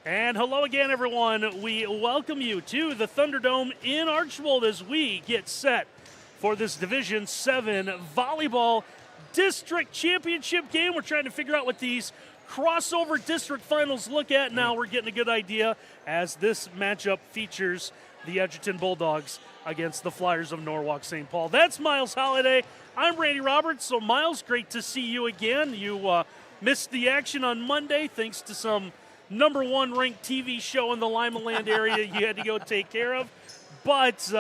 And hello again, everyone. We welcome you to the Thunderdome in Archbold as we get set for this Division 7 Volleyball District Championship game. We're trying to figure out what these crossover district finals look at. Now we're getting a good idea as this matchup features the Edgerton Bulldogs against the Flyers of Norwalk St. Paul. That's Miles Holliday. I'm Randy Roberts. So, Miles, great to see you again. You missed the action on Monday thanks to some #1 ranked TV show in the Lima Land area you had to go take care of. But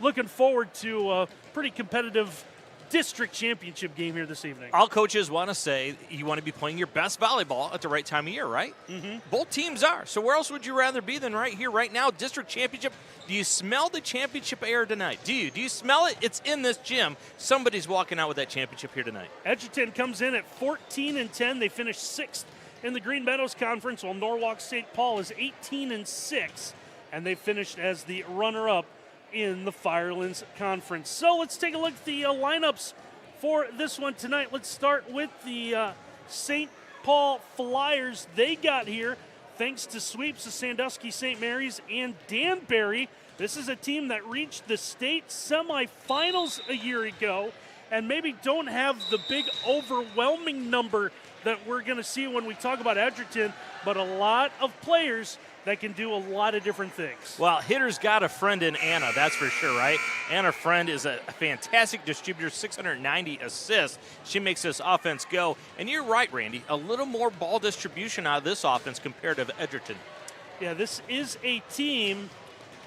looking forward to a pretty competitive district championship game here this evening. All coaches want to say you want to be playing your best volleyball at the right time of year, right? Mm-hmm. Both teams are. So where else would you rather be than right here, right now? District championship. Do you smell the championship air tonight? Do you? Do you smell it? It's in this gym. Somebody's walking out with that championship here tonight. Edgerton comes in at 14-10. They finished 6th in the Green Meadows Conference, while Norwalk St. Paul is 18-6, and they finished as the runner-up in the Firelands Conference. So let's take a look at the lineups for this one tonight. Let's start with the St. Paul Flyers. They got here thanks to sweeps of Sandusky St. Mary's and Danbury. This is a team that reached the state semifinals a year ago and maybe don't have the big overwhelming number that we're going to see when we talk about Edgerton, but a lot of players that can do a lot of different things. Well, hitter's got a friend in Anna, that's for sure, right? Anna Friend is a fantastic distributor, 690 assists. She makes this offense go. And you're right, Randy, a little more ball distribution out of this offense compared to Edgerton. Yeah, this is a team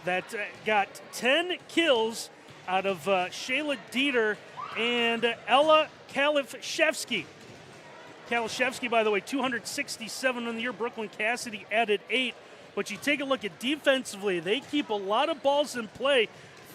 that got 10 kills out of Shayla Dieter and Ella Kalishevsky. Kalishevsky, by the way, 267 on the year. Brooklyn Cassidy added 8. But you take a look at defensively, they keep a lot of balls in play.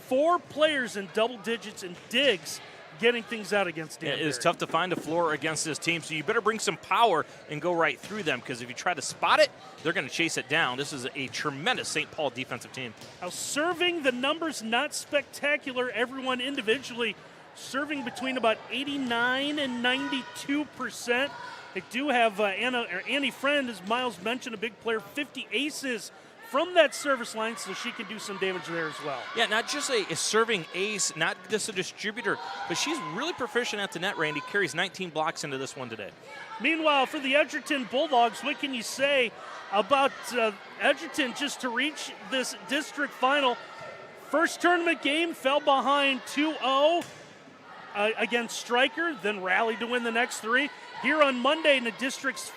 4 players in double digits and digs getting things out against Danbury. It is tough to find a floor against this team, so you better bring some power and go right through them, because if you try to spot it, they're going to chase it down. This is a tremendous St. Paul defensive team. Now, serving, the numbers not spectacular. Everyone individually serving between about 89 and 92%. They do have Annie Friend, as Miles mentioned, a big player, 50 aces from that service line, so she can do some damage there as well. Yeah, not just a serving ace, not just a distributor, but she's really proficient at the net, Randy. Carries 19 blocks into this one today. Meanwhile, for the Edgerton Bulldogs, what can you say about Edgerton just to reach this district final? First tournament game, fell behind 2-0 against Stryker, then rallied to win the next 3. Here on Monday in the district's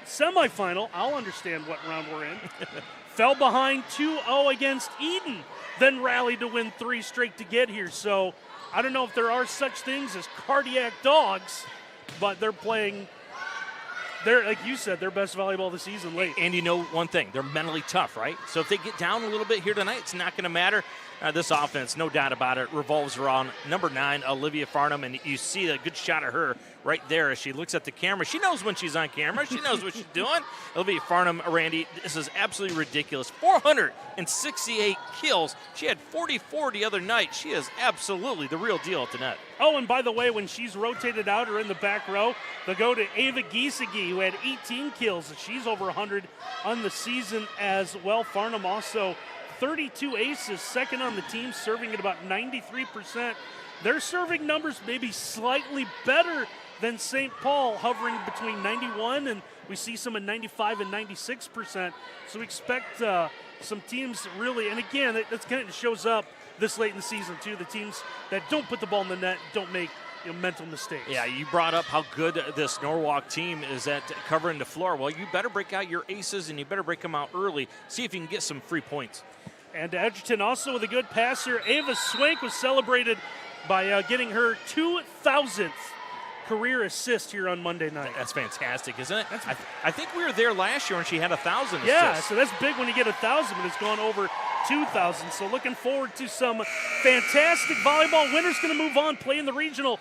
semifinal, I'll understand what round we're in, fell behind 2-0 against Eden, then rallied to win 3 straight to get here. So I don't know if there are such things as cardiac dogs, but they're playing, like you said, their best volleyball of the season late. And you know one thing, they're mentally tough, right? So if they get down a little bit here tonight, it's not going to matter. This offense, no doubt about it, revolves around number 9, Olivia Farnham, and you see a good shot of her right there as she looks at the camera. She knows when she's on camera. She knows what she's doing. Olivia Farnham, Randy, this is absolutely ridiculous. 468 kills. She had 44 the other night. She is absolutely the real deal at the net. Oh, and by the way, when she's rotated out or in the back row, they'll go to Ava Giesecke, who had 18 kills. She's over 100 on the season as well. Farnham also 32 aces, second on the team, serving at about 93%. Their serving numbers may be slightly better than St. Paul, hovering between 91 and we see some at 95 and 96%. So we expect some teams really, and again, that kind of shows up this late in the season too. The teams that don't put the ball in the net don't make mental mistakes. Yeah, you brought up how good this Norwalk team is at covering the floor. Well, you better break out your aces and you better break them out early. See if you can get some free points. And Edgerton also with a good passer. Ava Swank was celebrated by getting her 2,000th career assist here on Monday night. That's fantastic, isn't it? I think we were there last year when she had 1,000 assists. Yeah, so that's big when you get 1,000, but it's gone over 2,000. So looking forward to some fantastic volleyball. Winner's going to move on, play in the regional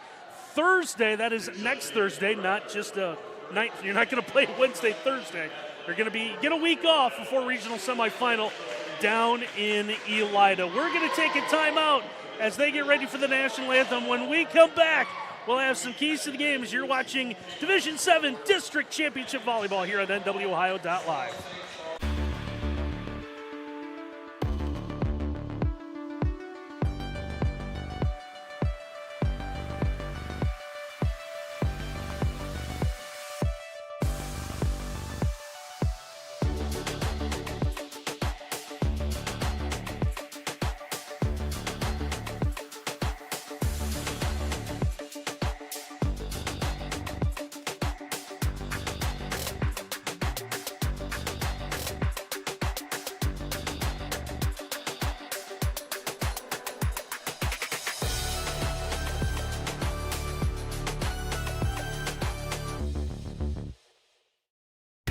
Thursday. That is next Thursday, not just a night. You're not going to play Wednesday, Thursday. You're going to get a week off before regional semifinal down in Elida. We're going to take a timeout as they get ready for the national anthem. When we come back, we'll have some keys to the game as you're watching Division 7 District Championship Volleyball here on NWOhio.live.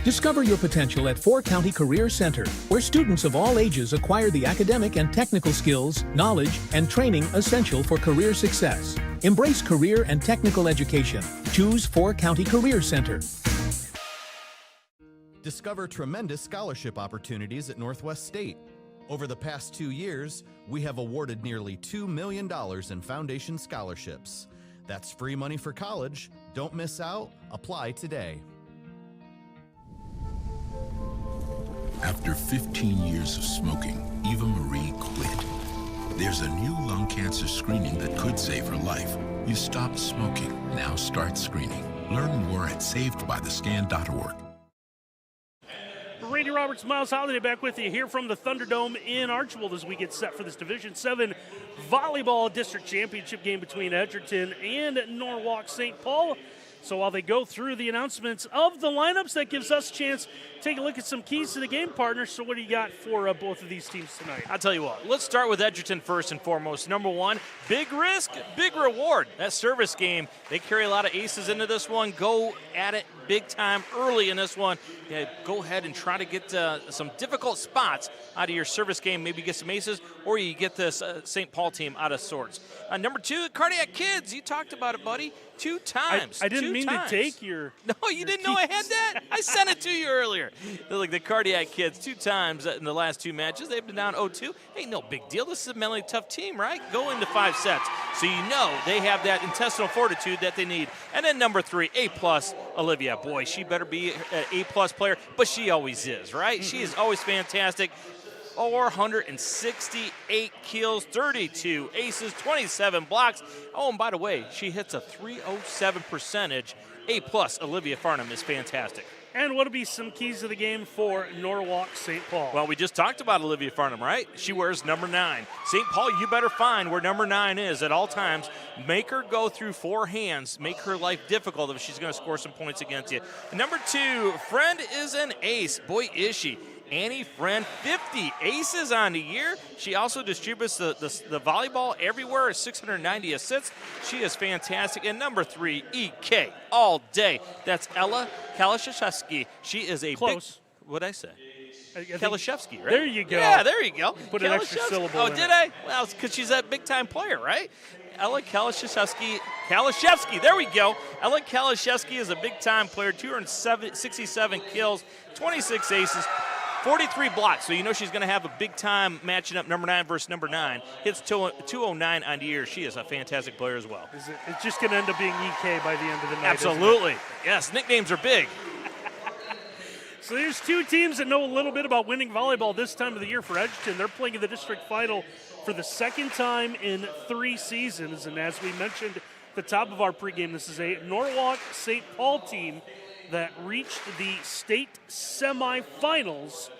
Discover your potential at Four County Career Center, where students of all ages acquire the academic and technical skills, knowledge, and training essential for career success. Embrace career and technical education. Choose Four County Career Center. Discover tremendous scholarship opportunities at Northwest State. Over the past 2 years, we have awarded nearly $2 million in foundation scholarships. That's free money for college. Don't miss out. Apply today. After 15 years of smoking, Eva Marie quit. There's a new lung cancer screening that could save her life. You stopped smoking. Now start screening. Learn more at savedbythescan.org. Randy Roberts, Miles Holliday back with you here from the Thunderdome in Archibald as we get set for this Division 7 Volleyball District Championship game between Edgerton and Norwalk St. Paul. So while they go through the announcements of the lineups, that gives us a chance to take a look at some keys to the game, partners. So what do you got for both of these teams tonight? I'll tell you what. Let's start with Edgerton first and foremost. Number one, big risk, big reward. That service game, they carry a lot of aces into this one. Go at it big time early in this one. Yeah, go ahead and try to get some difficult spots out of your service game. Maybe get some aces, or you get this St. Paul team out of sorts. Number two, the Cardiac Kids. You talked about it, buddy. 2 times. I didn't mean to take your. No, you didn't know I had that? I sent it to you earlier. Like the Cardiac Kids, 2 times in the last 2 matches. They've been down 0-2. Ain't no big deal. This is a mentally tough team, right? Go into 5 sets. So you know they have that intestinal fortitude that they need. And then number 3, A+, Olivia. Boy, she better be an A+ player, but she always is, right? She is always fantastic. 468 kills, 32 aces, 27 blocks. Oh, and by the way, she hits a .307 percentage. A+, Olivia Farnham is fantastic. And what'll be some keys to the game for Norwalk St. Paul? Well, we just talked about Olivia Farnham, right? She wears number 9. St. Paul, you better find where number 9 is at all times. Make her go through 4 hands. Make her life difficult if she's going to score some points against you. Number 2, Friend is an ace. Boy, is she. Annie Friend, 50 aces on the year. She also distributes the volleyball everywhere, 690 assists. She is fantastic. And number 3, EK, all day. That's Ella Kalashevsky. She is a close. What'd I say? Kalashevsky, right? There you go. Yeah, there you go. Put an extra syllable in did I? Well, it's because she's that big-time player, right? Ella Kalashevsky, there we go. Ella Kalashevsky is a big-time player, 267 kills, 26 aces, 43 blocks. So you know she's going to have a big-time matching up number 9 versus number 9. Hits 209 on the year. She is a fantastic player as well. It's just going to end up being EK by the end of the night. Absolutely. Yes, nicknames are big. So there's 2 teams that know a little bit about winning volleyball this time of the year for Edgerton. They're playing in the district final for the 2nd time in 3 seasons. And as we mentioned at the top of our pregame, this is a Norwalk St. Paul team that reached the state semifinals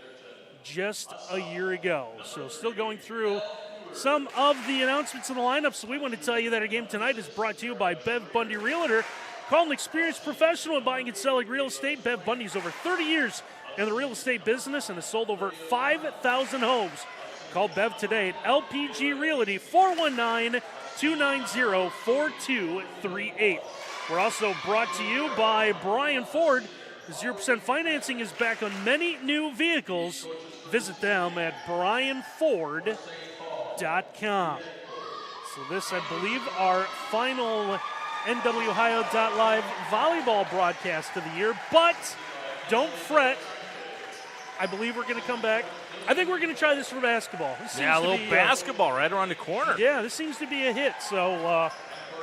just a year ago. So still going through some of the announcements in the lineup. So we want to tell you that our game tonight is brought to you by Bev Bundy Realtor. Call an experienced professional in buying and selling real estate. Bev Bundy's over 30 years in the real estate business and has sold over 5,000 homes. Call Bev today at LPG Realty, 419-290-4238. We're also brought to you by Brian Ford. 0% financing is back on many new vehicles. Visit them at brianford.com. So this, I believe, our final NWOhio.live volleyball broadcast of the year. But don't fret. I believe we're going to come back. I think we're going to try this for basketball. Yeah, a little basketball right around the corner. Yeah, this seems to be a hit. So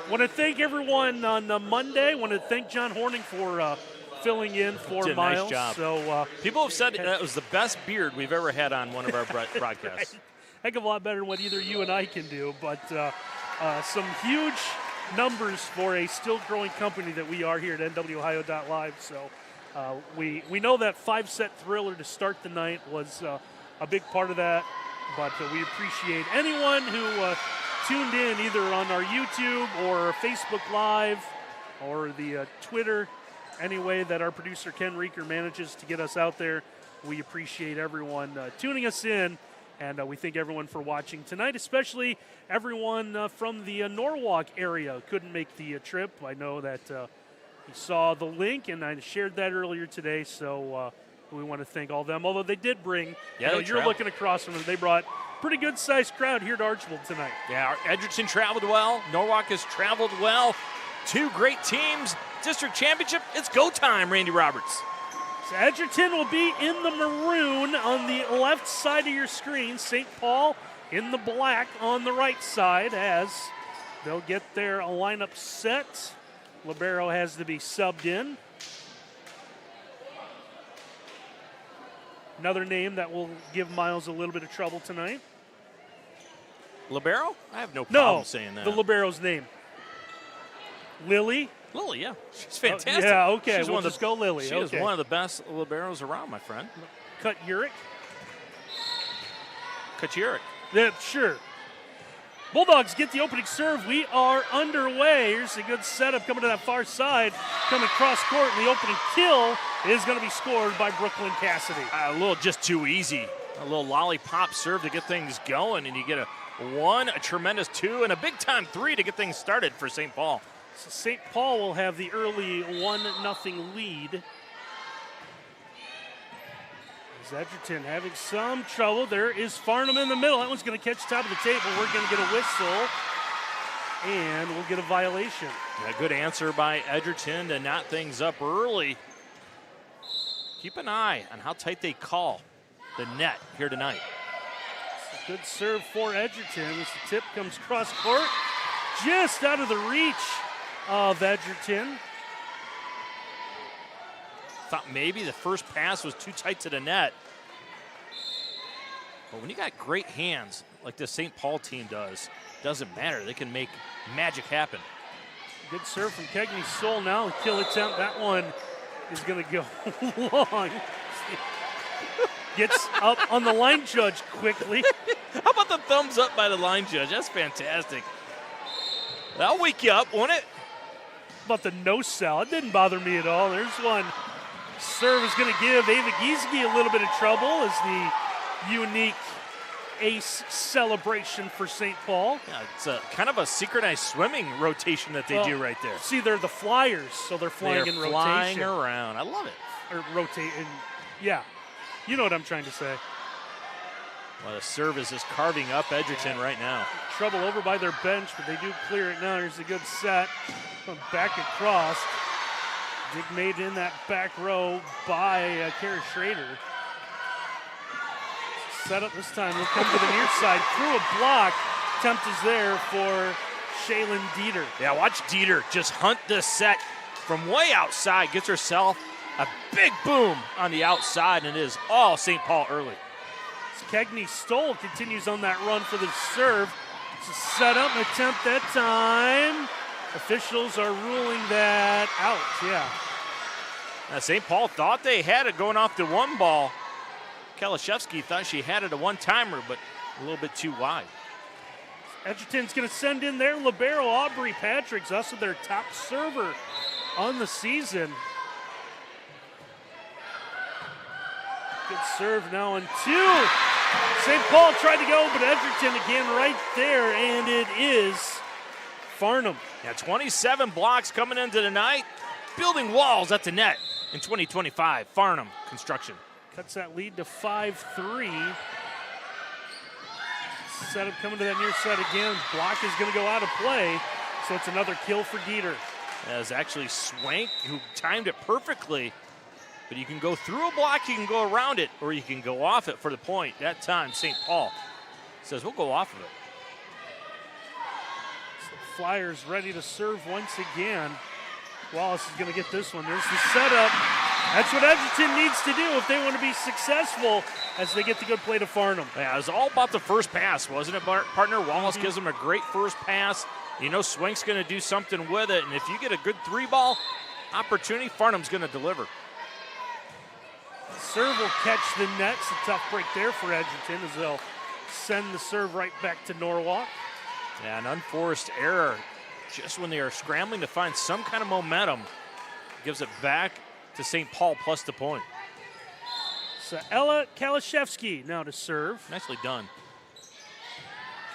want to thank everyone on Monday. Want to thank John Horning for filling in for Did a Miles. Nice job. So people have said that was the best beard we've ever had on one of our broadcasts. Right. Heck of a lot better than what either you and I can do. But some huge numbers for a still growing company that we are here at NWOhio.live. So we know that 5-set thriller to start the night was a big part of that. But we appreciate anyone who tuned in either on our YouTube or Facebook Live or the Twitter, any way that our producer Ken Reeker manages to get us out there. We appreciate everyone tuning us in, and we thank everyone for watching tonight, especially everyone from the Norwalk area couldn't make the trip. I know that He saw the link, and I shared that earlier today, so we want to thank all of them. Although they did bring, you're looking across from them, they brought pretty good-sized crowd here to Archibald tonight. Yeah, Edgerton traveled well. Norwalk has traveled well. Two great teams. District championship, it's go time, Randy Roberts. So Edgerton will be in the maroon on the left side of your screen. St. Paul in the black on the right side as they'll get their lineup set. Libero has to be subbed in. Another name that will give Miles a little bit of trouble tonight. Libero? I have no problem saying that. The Libero's name. Lily. Lily, yeah. She's fantastic. Yeah, okay. We'll just go Lily. She is one of the best liberos around, my friend. Kuturic. Yeah, sure. Bulldogs get the opening serve. We are underway. Here's a good setup coming to that far side. Coming cross court, and the opening kill is going to be scored by Brooklyn Cassidy. A little just too easy. A little lollipop serve to get things going, and you get a 1, a tremendous 2, and a big-time 3 to get things started for St. Paul. So St. Paul will have the early 1-0 lead. Edgerton having some trouble. There is Farnham in the middle. That one's going to catch top of the table. We're going to get a whistle, and we'll get a violation. Yeah, good answer by Edgerton to knot things up early. Keep an eye on how tight they call the net here tonight. It's a good serve for Edgerton as the tip comes cross court, just out of the reach of Edgerton. Thought maybe the first pass was too tight to the net. But when you got great hands like this St. Paul team does, doesn't matter. They can make magic happen. Good serve from Kegney Soul now. Kill attempt. That one is going to go long. Gets up on the line judge quickly. How about the thumbs up by the line judge? That's fantastic. That'll wake you up, won't it? About the no sell. It didn't bother me at all. There's one. Serve is going to give Ava Gieseke a little bit of trouble as the unique ace celebration for St. Paul. Yeah, it's a kind of a synchronized swimming rotation that they do right there. See, they're the flyers, so they're flying in rotation. Flying around. I love it. Or rotate, yeah. You know what I'm trying to say. Well, the serve is just carving up Edgerton right now. Trouble over by their bench, but they do clear it now. Here's a good set. Back across. Dig made in that back row by Kara Schrader. Set up this time. They'll come to the near side. Through a block. Attempt is there for Shaylin Dieter. Yeah, watch Dieter just hunt this set from way outside. Gets herself a big boom on the outside, and it is all St. Paul early. Kegney Stoll continues on that run for the serve. It's a setup, an attempt that time. Officials are ruling that out, yeah. Now, St. Paul thought they had it going off the one ball. Kalashevsky thought she had it a one-timer, but a little bit too wide. Edgerton's going to send in their libero, Aubrey Patrick's also their top server on the season. Good serve now on 2. St. Paul tried to go, but Edgerton again right there, and it is Farnham. Yeah, 27 blocks coming into the night, building walls at the net in 2025. Farnham Construction. Cuts that lead to 5-3. Setup coming to that near side again. Block is going to go out of play, so it's another kill for Dieter. That is actually Swank who timed it perfectly. But you can go through a block, you can go around it, or you can go off it for the point. That time, St. Paul says, we'll go off of it. So Flyers ready to serve once again. Wallace is going to get this one. There's the setup. That's what Edgerton needs to do if they want to be successful as they get the good play to Farnham. Yeah, it was all about the first pass, wasn't it, partner? Wallace gives them a great first pass. You know Swank's going to do something with it, and if you get a good three-ball opportunity, Farnham's going to deliver. Serve will catch the net. It's a tough break there for Edgerton as they'll send the serve right back to Norwalk. Yeah, an unforced error just when they are scrambling to find some kind of momentum. Gives it back to St. Paul plus the point. So Ella Kalashevsky now to serve. Nicely done.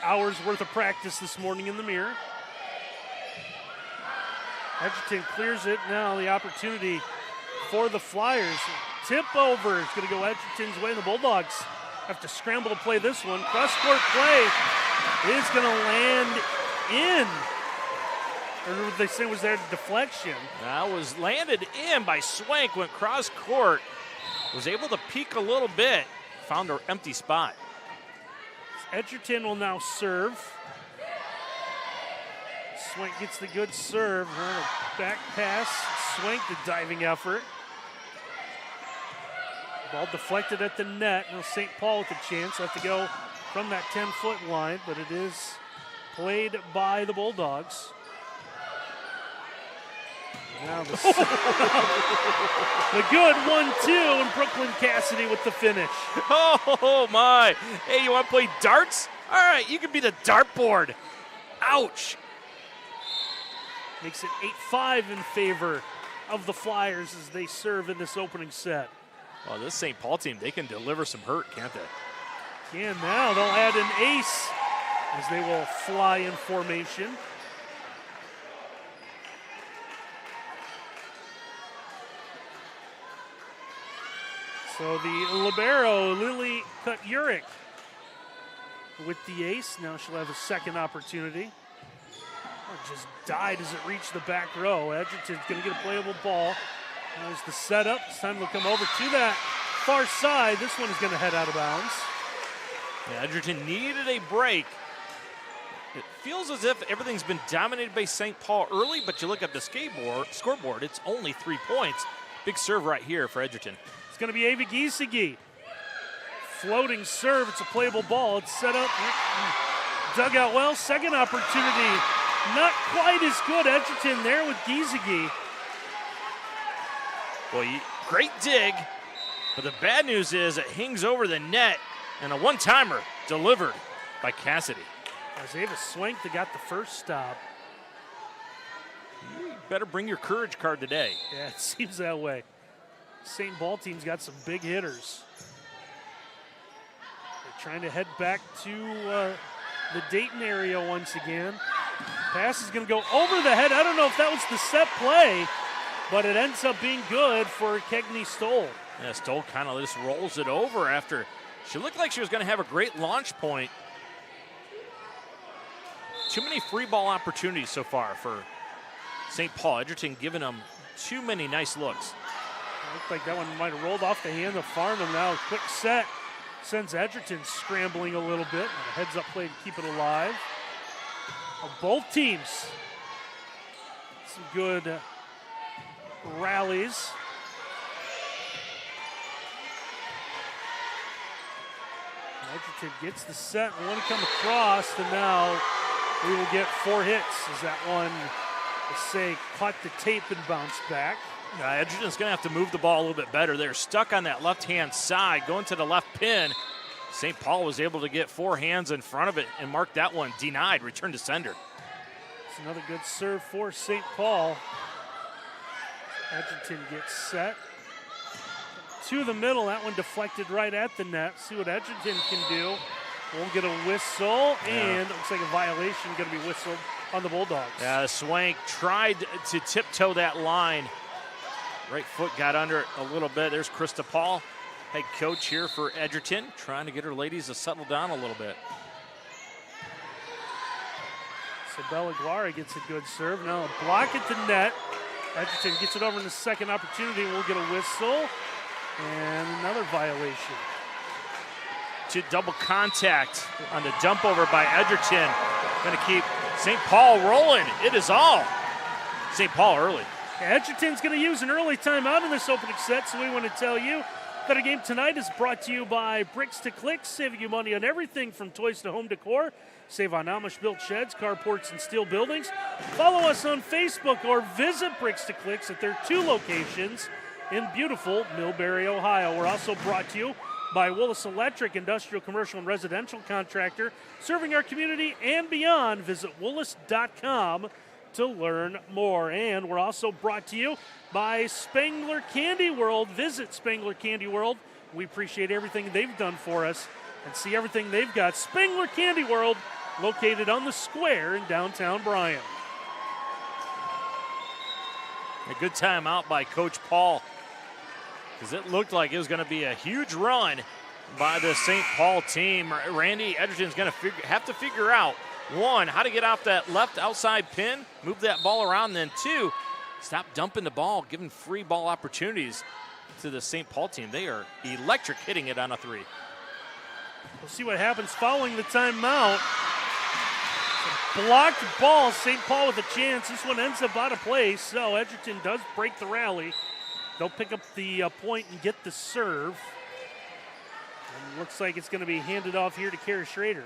Hours worth of practice this morning in the mirror. Edgerton clears it. Now the opportunity for the Flyers. Tip over is going to go Edgerton's way. The Bulldogs have to scramble to play this one. Cross-court play is going to land in. Or what they say was their deflection. That was landed in by Swank, went cross-court. Was able to peek a little bit. Found an empty spot. Edgerton will now serve. Swank gets the good serve. Back pass. Swank the diving effort. Ball deflected at the net. Now St. Paul with a chance. Have to go from that 10-foot line, but it is played by the Bulldogs. Now the good 1-2, and Brooklyn Cassidy with the finish. Oh, my. Hey, you want to play darts? All right, you can be the dartboard. Ouch. Makes it 8-5 in favor of the Flyers as they serve in this opening set. Well, this St. Paul team, they can deliver some hurt, can't they? And now they'll add an ace as they will fly in formation. So the libero, Lily Kuturic, with the ace. Now she'll have a second opportunity. Oh, just died as it reached the back row. Edgerton's going to get a playable ball. There's the setup. It's time to come over to that far side. This one is going to head out of bounds. Yeah, Edgerton needed a break. It feels as if everything's been dominated by St. Paul early, but you look at the scoreboard, it's only 3 points. Big serve right here for Edgerton. It's going to be Ava Giesecke. Floating serve. It's a playable ball. It's set up. Dug out well. Second opportunity. Not quite as good. Edgerton there with Giesecke. Boy, great dig. But the bad news is it hangs over the net, and a one-timer delivered by Cassidy. As Ava Swank that got the first stop. You better bring your courage card today. Yeah, it seems that way. St. Paul team's got some big hitters. They're trying to head back to the Dayton area once again. Pass is going to go over the head. I don't know if that was the set play, but it ends up being good for Kegney Stoll. Yeah, Stoll kind of just rolls it over after she looked like she was going to have a great launch point. Too many free ball opportunities so far for St. Paul. Edgerton giving them too many nice looks. Looked like that one might have rolled off the hand of Farnham. Now a quick set sends Edgerton scrambling a little bit. A heads-up play to keep it alive. Both teams, some good rallies. Edgerton gets the set. One to come across, and now we will get 4 hits as that one, let's say, caught the tape and bounced back. Edgerton's going to have to move the ball a little bit better. They're stuck on that left-hand side, going to the left pin. St. Paul was able to get 4 hands in front of it and mark that one denied, return to sender. It's another good serve for St. Paul. Edgerton gets set. To the middle, that one deflected right at the net. See what Edgerton can do. We'll get a whistle, and it looks like a violation going to be whistled on the Bulldogs. Yeah, Swank tried to tiptoe that line. Right foot got under it a little bit. There's Krista Paul, head coach here for Edgerton, trying to get her ladies to settle down a little bit. Sabella Guari gets a good serve. Now a block at the net. Edgerton gets it over in the second opportunity. We'll get a whistle and another violation. To double contact on the dump over by Edgerton. Going to keep St. Paul rolling. It is all St. Paul early. Edgerton's going to use an early timeout in this opening set, so we want to tell you that our game tonight is brought to you by Bricks to Clicks, saving you money on everything from toys to home decor. Save on Amish-built sheds, carports, and steel buildings. Follow us on Facebook or visit Bricks to Clicks at their 2 locations in beautiful Millbury, Ohio. We're also brought to you by Willis Electric, industrial, commercial, and residential contractor, serving our community and beyond. Visit Willis.com to learn more. And we're also brought to you by Spangler Candy World. Visit Spangler Candy World. We appreciate everything they've done for us and see everything they've got. Spangler Candy World, located on the square in downtown Bryan. A good timeout by Coach Paul, because it looked like it was going to be a huge run by the St. Paul team. Randy, Edgerton's going to have to figure out, one, how to get off that left outside pin, move that ball around, then two, stop dumping the ball, giving free ball opportunities to the St. Paul team. They are electric hitting it on a three. We'll see what happens following the timeout. Blocked ball, St. Paul with a chance. This one ends up out of place, so Edgerton does break the rally. They'll pick up the point and get the serve. And looks like it's going to be handed off here to Kara Schrader.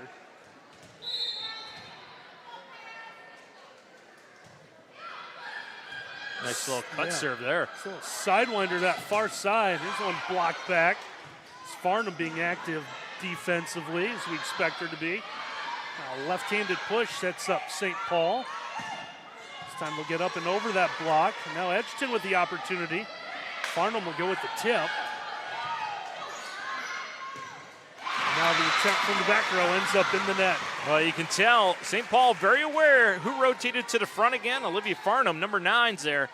Nice little cut serve there. So sidewinder that far side. Here's one blocked back. It's Farnham being active defensively, as we expect her to be. Now left-handed push sets up St. Paul. This time they'll get up and over that block. Now Edgerton with the opportunity. Farnham will go with the tip. Now the attempt from the back row ends up in the net. Well, you can tell St. Paul very aware who rotated to the front again. Olivia Farnham, number 9's there.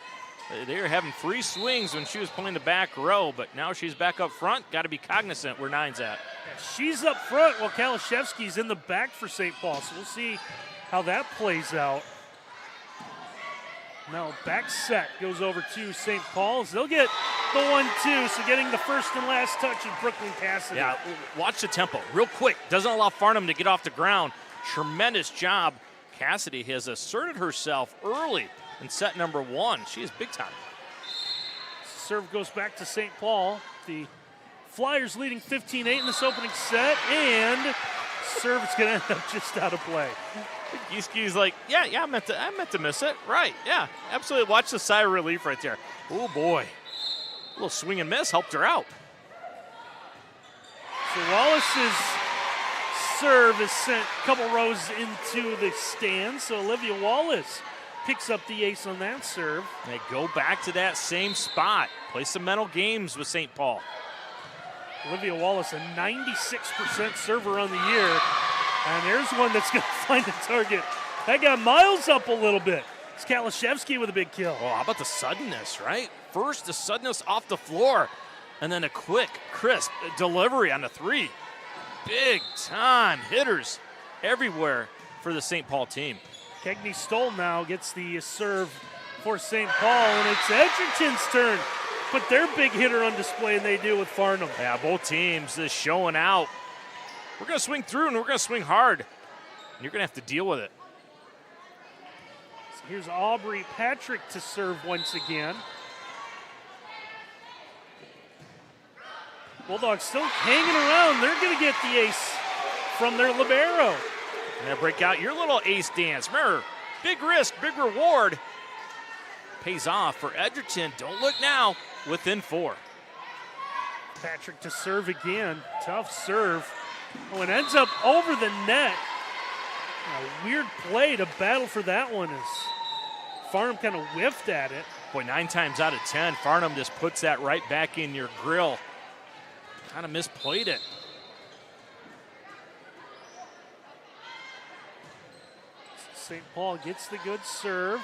They were having free swings when she was playing the back row, but now she's back up front. Got to be cognizant where 9's at. Yeah, she's up front while Kalashevsky's in the back for St. Paul, so we'll see how that plays out. Now back set goes over to St. Paul's. They'll get the 1-2, so getting the first and last touch of Brooklyn Cassidy. Yeah, watch the tempo real quick. Doesn't allow Farnham to get off the ground. Tremendous job. Cassidy has asserted herself early in set number 1. She is big time. Serve goes back to St. Paul. The Flyers leading 15-8 in this opening set, and serve is going to end up just out of play. Gieske's like, yeah, I meant to miss it. Right, yeah, absolutely. Watch the sigh of relief right there. Oh, boy. A little swing and miss helped her out. So Wallace's serve is sent a couple rows into the stands, so Olivia Wallace picks up the ace on that serve. They go back to that same spot. Play some mental games with St. Paul. Olivia Wallace, a 96% server on the year. And there's one that's going to find a target. That got Miles up a little bit. It's Kalashevsky with a big kill. Oh, how about the suddenness, right? First, the suddenness off the floor, and then a quick, crisp delivery on the three. Big time hitters everywhere for the St. Paul team. Kegney Stoll now gets the serve for St. Paul, and it's Edgerton's turn. Put their big hitter on display, and they do with Farnham. Yeah, both teams just showing out. We're going to swing through, and we're going to swing hard. And you're going to have to deal with it. So here's Aubrey Patrick to serve once again. Bulldogs still hanging around. They're going to get the ace from their libero. And break out your little ace dance. Remember, big risk, big reward. Pays off for Edgerton. Don't look now. Within 4. Patrick to serve again. Tough serve. Oh, it ends up over the net. A weird play to battle for that one as Farnham kind of whiffed at it. Boy, 9 times out of 10, Farnham just puts that right back in your grill. Kind of misplayed it. St. Paul gets the good serve.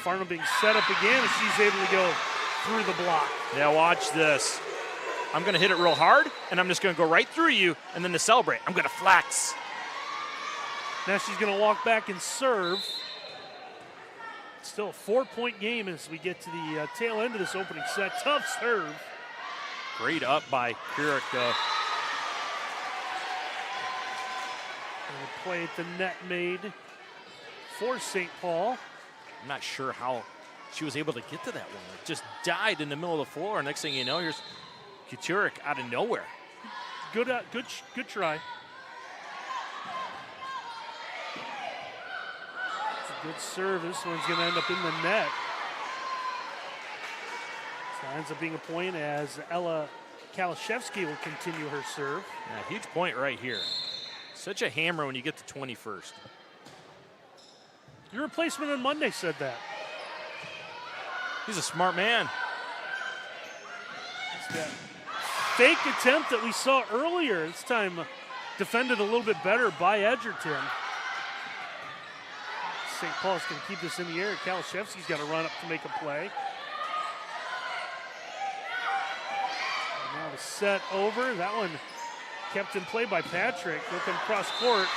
Farnham being set up again as she's able to go through the block. Yeah, watch this. I'm going to hit it real hard, and I'm just going to go right through you, and then to celebrate, I'm going to flex. Now she's going to walk back and serve. Still a 4-point game as we get to the tail end of this opening set. Tough serve. Great up by Keurig, though. And a play at the net made for St. Paul. I'm not sure how she was able to get to that one. It just died in the middle of the floor. Next thing you know, here's Kuturik out of nowhere. Good try. It's a good serve. This one's going to end up in the net. So it ends up being a point as Ella Kalashevsky will continue her serve. Yeah, huge point right here. Such a hammer when you get to 21st. Your replacement on Monday said that. He's a smart man. It's that fake attempt that we saw earlier. This time defended a little bit better by Edgerton. St. Paul's going to keep this in the air. Kalashevsky's got to run up to make a play. A set over. That one kept in play by Patrick. Looking cross court.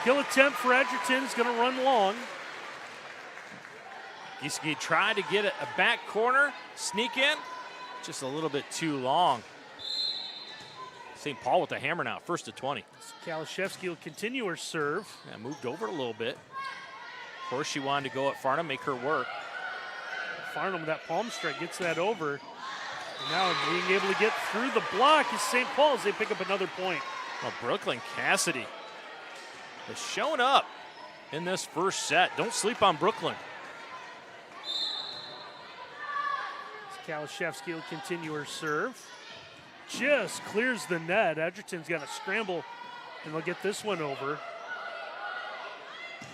Kill attempt for Edgerton is going to run long. Giesecke tried to get a back corner, sneak in, just a little bit too long. St. Paul with the hammer now, first to 20. Kalashevsky will continue her serve. Yeah, moved over a little bit. Of course, she wanted to go at Farnham, make her work. Farnham with that palm strike gets that over. And now being able to get through the block is St. Paul as they pick up another point. Well, Brooklyn Cassidy is showing up in this first set. Don't sleep on Brooklyn. Kalashevsky will continue her serve. Just clears the net. Edgerton's got to scramble, and they'll get this one over.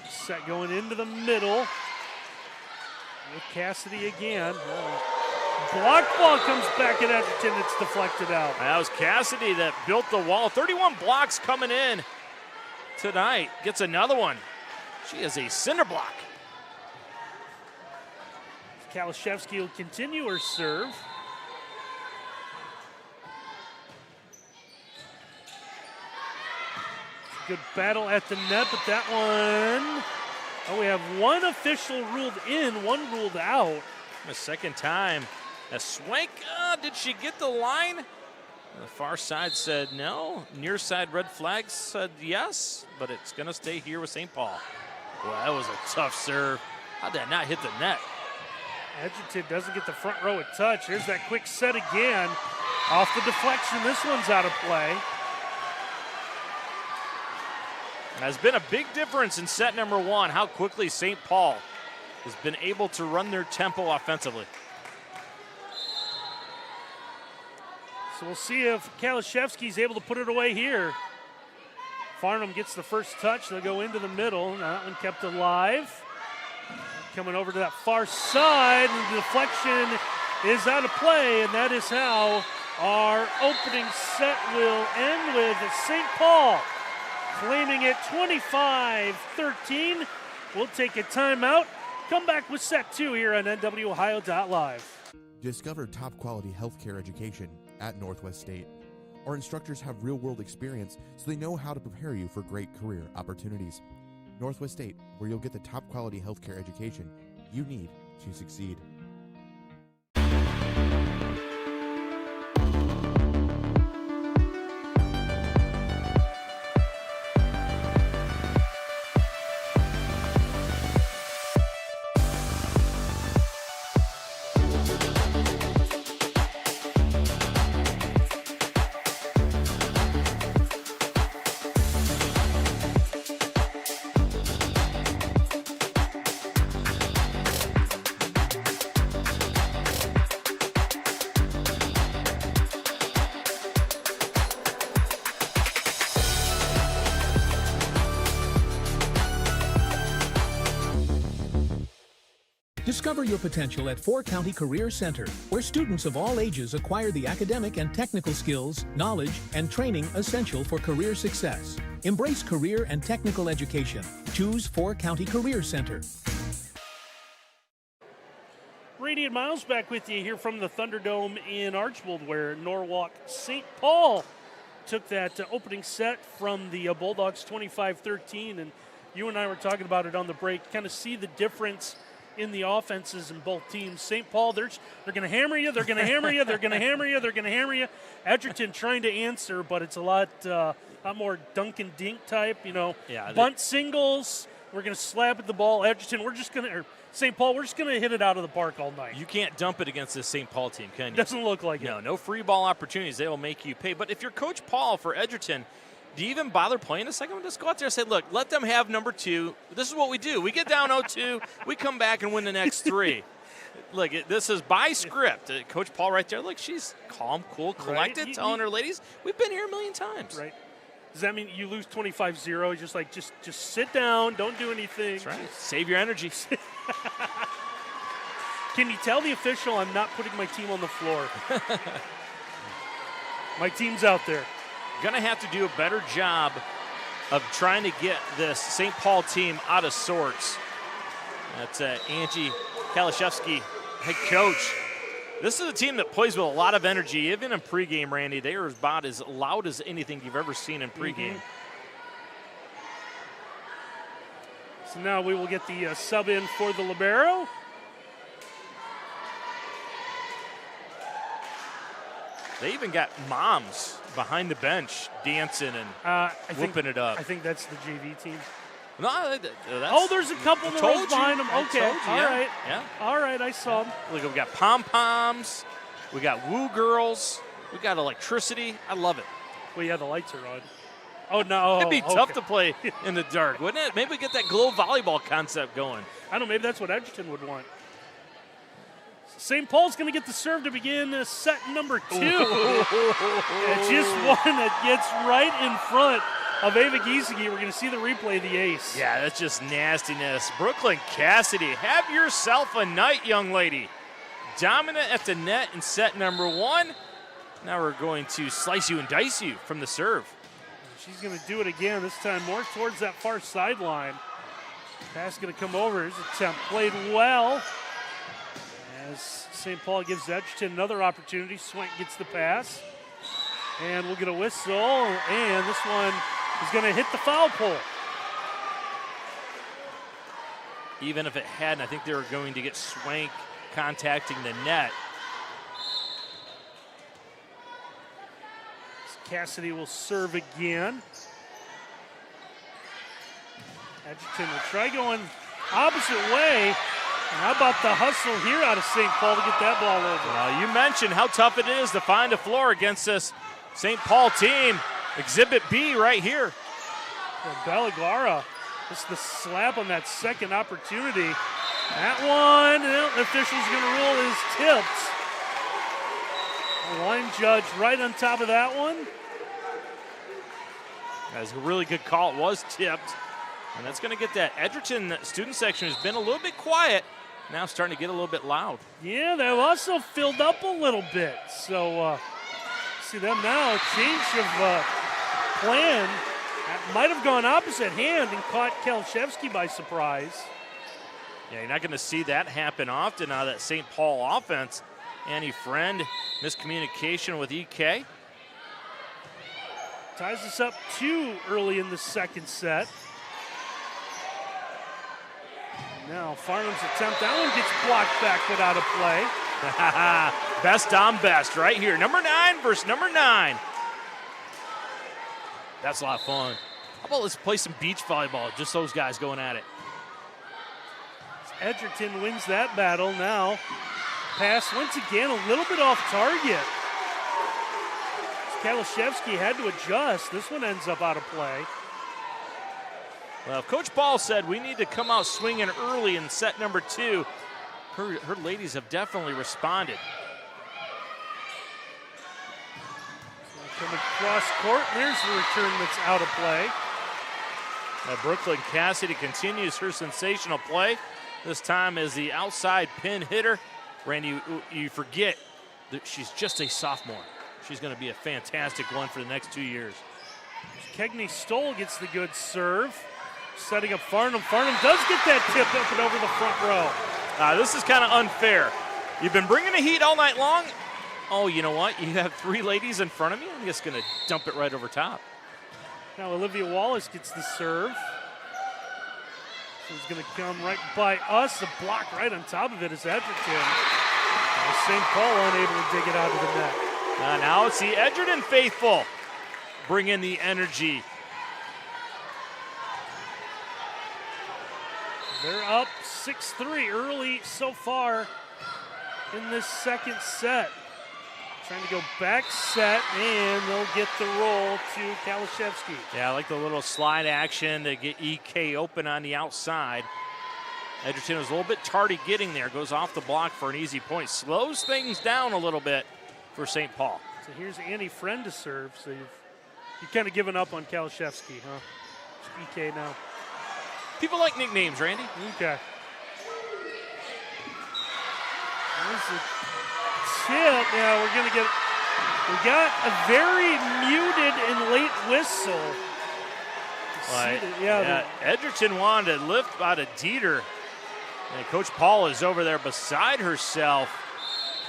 Set going into the middle. With Cassidy again. Block ball comes back at Edgerton. It's deflected out. That was Cassidy that built the wall. 31 blocks coming in tonight. Gets another one. She is a cinder block. Kalashevsky will continue her serve. Good battle at the net, but that one, we have one official ruled in, one ruled out. The second time. A Swank, did she get the line? The far side said no. Near side red flag said yes, but it's going to stay here with St. Paul. Well, that was a tough serve. How'd that not hit the net? Edgerton doesn't get the front row a touch. Here's that quick set again. Off the deflection, this one's out of play. Has been a big difference in set number one, how quickly St. Paul has been able to run their tempo offensively. So we'll see if Kalashevsky's able to put it away here. Farnham gets the first touch. They'll go into the middle. Now that one kept alive. Coming over to that far side, and the deflection is out of play, and that is how our opening set will end with St. Paul claiming it 25-13. We'll take a timeout. Come back with set two here on NWOhio.live. Discover top quality healthcare education at Northwest State. Our instructors have real-world experience, so they know how to prepare you for great career opportunities. Northwest State, where you'll get the top quality healthcare education you need to succeed. Discover your potential at Four County Career Center, where students of all ages acquire the academic and technical skills, knowledge, and training essential for career success. Embrace career and technical education. Choose Four County Career Center. Radiant Miles back with you here from the Thunderdome in Archbold, where Norwalk St. Paul took that opening set from the Bulldogs 25-13, and you and I were talking about it on the break. Kind of see the difference in the offenses in both teams. St. Paul, they're going to hammer you, they're going to hammer you, they're going to hammer you, they're going to hammer you. Edgerton trying to answer, but it's a lot more dunk and dink type, bunt singles. We're going to slap at the ball. Edgerton, St. Paul, we're just going to hit it out of the park all night. You can't dump it against this St. Paul team, can you? Doesn't look like it. No free ball opportunities. They will make you pay. But if you're Coach Paul for Edgerton, do you even bother playing a second one? Just go out there and say, look, let them have number two. This is what we do. We get down 0-2. We come back and win the next three. Look, this is by script. Coach Paul right there, look, she's calm, cool, collected, right. Telling her ladies, we've been here a million times. Right. Does that mean you lose 25-0? Just sit down, don't do anything. That's right. Save your energy. Can you tell the official I'm not putting my team on the floor? My team's out there. Going to have to do a better job of trying to get this St. Paul team out of sorts. That's Angie Kalashevsky, head coach. This is a team that plays with a lot of energy. Even in pregame, Randy, they are about as loud as anything you've ever seen in pregame. So now we will get the sub in for the libero. They even got moms behind the bench dancing and whooping it up. I think that's the JV team. No, there's a couple in the rows behind them. Okay, all right. Yeah. All right, I saw them. Look, we got pom-poms. We got woo girls. We got electricity. I love it. Well, yeah, the lights are on. Oh, no. It'd be tough to play in the dark, wouldn't it? Maybe we get that glow volleyball concept going. I don't know. Maybe that's what Edgerton would want. St. Paul's going to get the serve to begin set number 2. It's just one that gets right in front of Ava Giesecke. We're going to see the replay of the ace. Yeah, that's just nastiness. Brooklyn Cassidy, have yourself a night, young lady. Dominant at the net in set number 1. Now we're going to slice you and dice you from the serve. She's going to do it again, this time more towards that far sideline. Pass going to come over. Here's an attempt. Played well. As St. Paul gives Edgerton another opportunity. Swank gets the pass. And we'll get a whistle. And this one is going to hit the foul pole. Even if it hadn't, I think they were going to get Swank contacting the net. Cassidy will serve again. Edgerton will try going opposite way. And how about the hustle here out of St. Paul to get that ball over? Well, you mentioned how tough it is to find a floor against this St. Paul team. Exhibit B right here. Balaguara, just the slap on that second opportunity. That one, the official's going to rule is tipped. The line judge right on top of that one. That's a really good call. It was tipped. And that's going to get that Edgerton student section has been a little bit quiet. Now starting to get a little bit loud. Yeah, they've also filled up a little bit. So see them now. Change of plan. That might have gone opposite hand and caught Kalashevsky by surprise. Yeah, you're not going to see that happen often out of that St. Paul offense. Annie Friend, miscommunication with EK. Ties us up 2 early in the second set. Now Farnham's attempt, that one gets blocked back but out of play. Best on best right here. Number 9 versus number 9. That's a lot of fun. How about let's play some beach volleyball, just those guys going at it. Edgerton wins that battle now. Pass once again a little bit off target. Kalashevsky had to adjust. This one ends up out of play. Well, Coach Ball said we need to come out swinging early in set number 2. Her ladies have definitely responded. Coming across court, there's the return that's out of play. Brooklyn Cassidy continues her sensational play. This time as the outside pin hitter. Randy, you forget that she's just a sophomore. She's going to be a fantastic one for the next 2 years. Kegney Stoll gets the good serve. Setting up Farnham. Farnham does get that tip up and over the front row. This is kind of unfair. You've been bringing the heat all night long. Oh, you know what? You have 3 ladies in front of you. I'm just going to dump it right over top. Now Olivia Wallace gets the serve. She's going to come right by us. The block right on top of it is Edgerton. St. Paul unable to dig it out of the net. Now it's the Edgerton faithful. Bring in the energy. They're up 6-3 early so far in this second set. Trying to go back set, and they'll get the roll to Kalashevsky. Yeah, I like the little slide action to get EK open on the outside. Edgerton was a little bit tardy getting there. Goes off the block for an easy point. Slows things down a little bit for St. Paul. So here's Annie Friend to serve. So you've kind of given up on Kalashevsky, huh? It's EK now. People like nicknames, Randy. Okay. There's the tip. Now we're going to we got a very muted and late whistle. Edgerton wanted to lift out of Dieter. And Coach Paul is over there beside herself.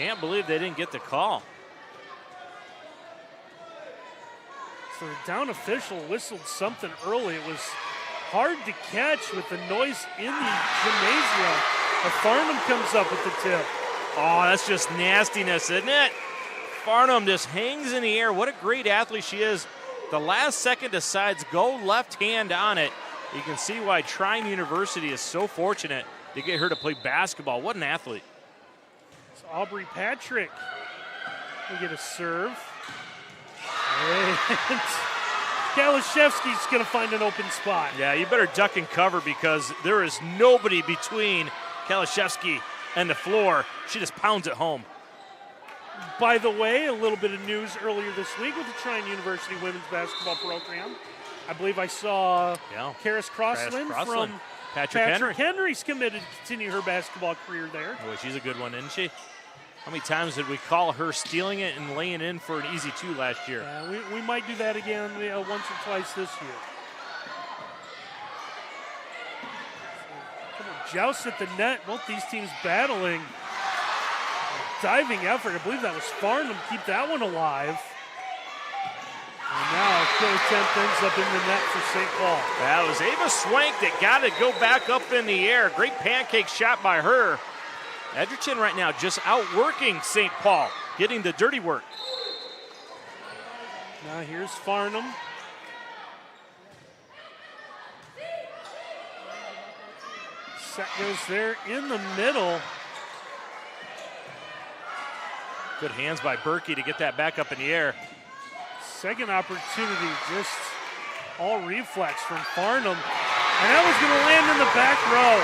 Can't believe they didn't get the call. So the down official whistled something early. It was hard to catch with the noise in the gymnasium. Farnham comes up with the tip. Oh, that's just nastiness, isn't it? Farnham just hangs in the air. What a great athlete she is. The last second decides go left hand on it. You can see why Trine University is so fortunate to get her to play basketball. What an athlete. So Aubrey Patrick will get a serve. And Kalashevsky's going to find an open spot. Yeah, you better duck and cover because there is nobody between Kalashevsky and the floor. She just pounds it home. By the way, a little bit of news earlier this week with the Trine University women's basketball program. I believe I saw Karis Crossland from Patrick Henry's committed to continue her basketball career there. Boy, she's a good one, isn't she? How many times did we call her stealing it and laying in for an easy 2 last year? We might do that again once or twice this year. Joust at the net, both these teams battling. Diving effort, I believe that was Farnham, keep that one alive. And now kill attempt ends up in the net for St. Paul. That was Ava Swank that got to go back up in the air. Great pancake shot by her. Edgerton right now just outworking St. Paul, getting the dirty work. Now here's Farnham. Set goes there in the middle. Good hands by Berkey to get that back up in the air. Second opportunity, just all reflex from Farnham. And that was going to land in the back row.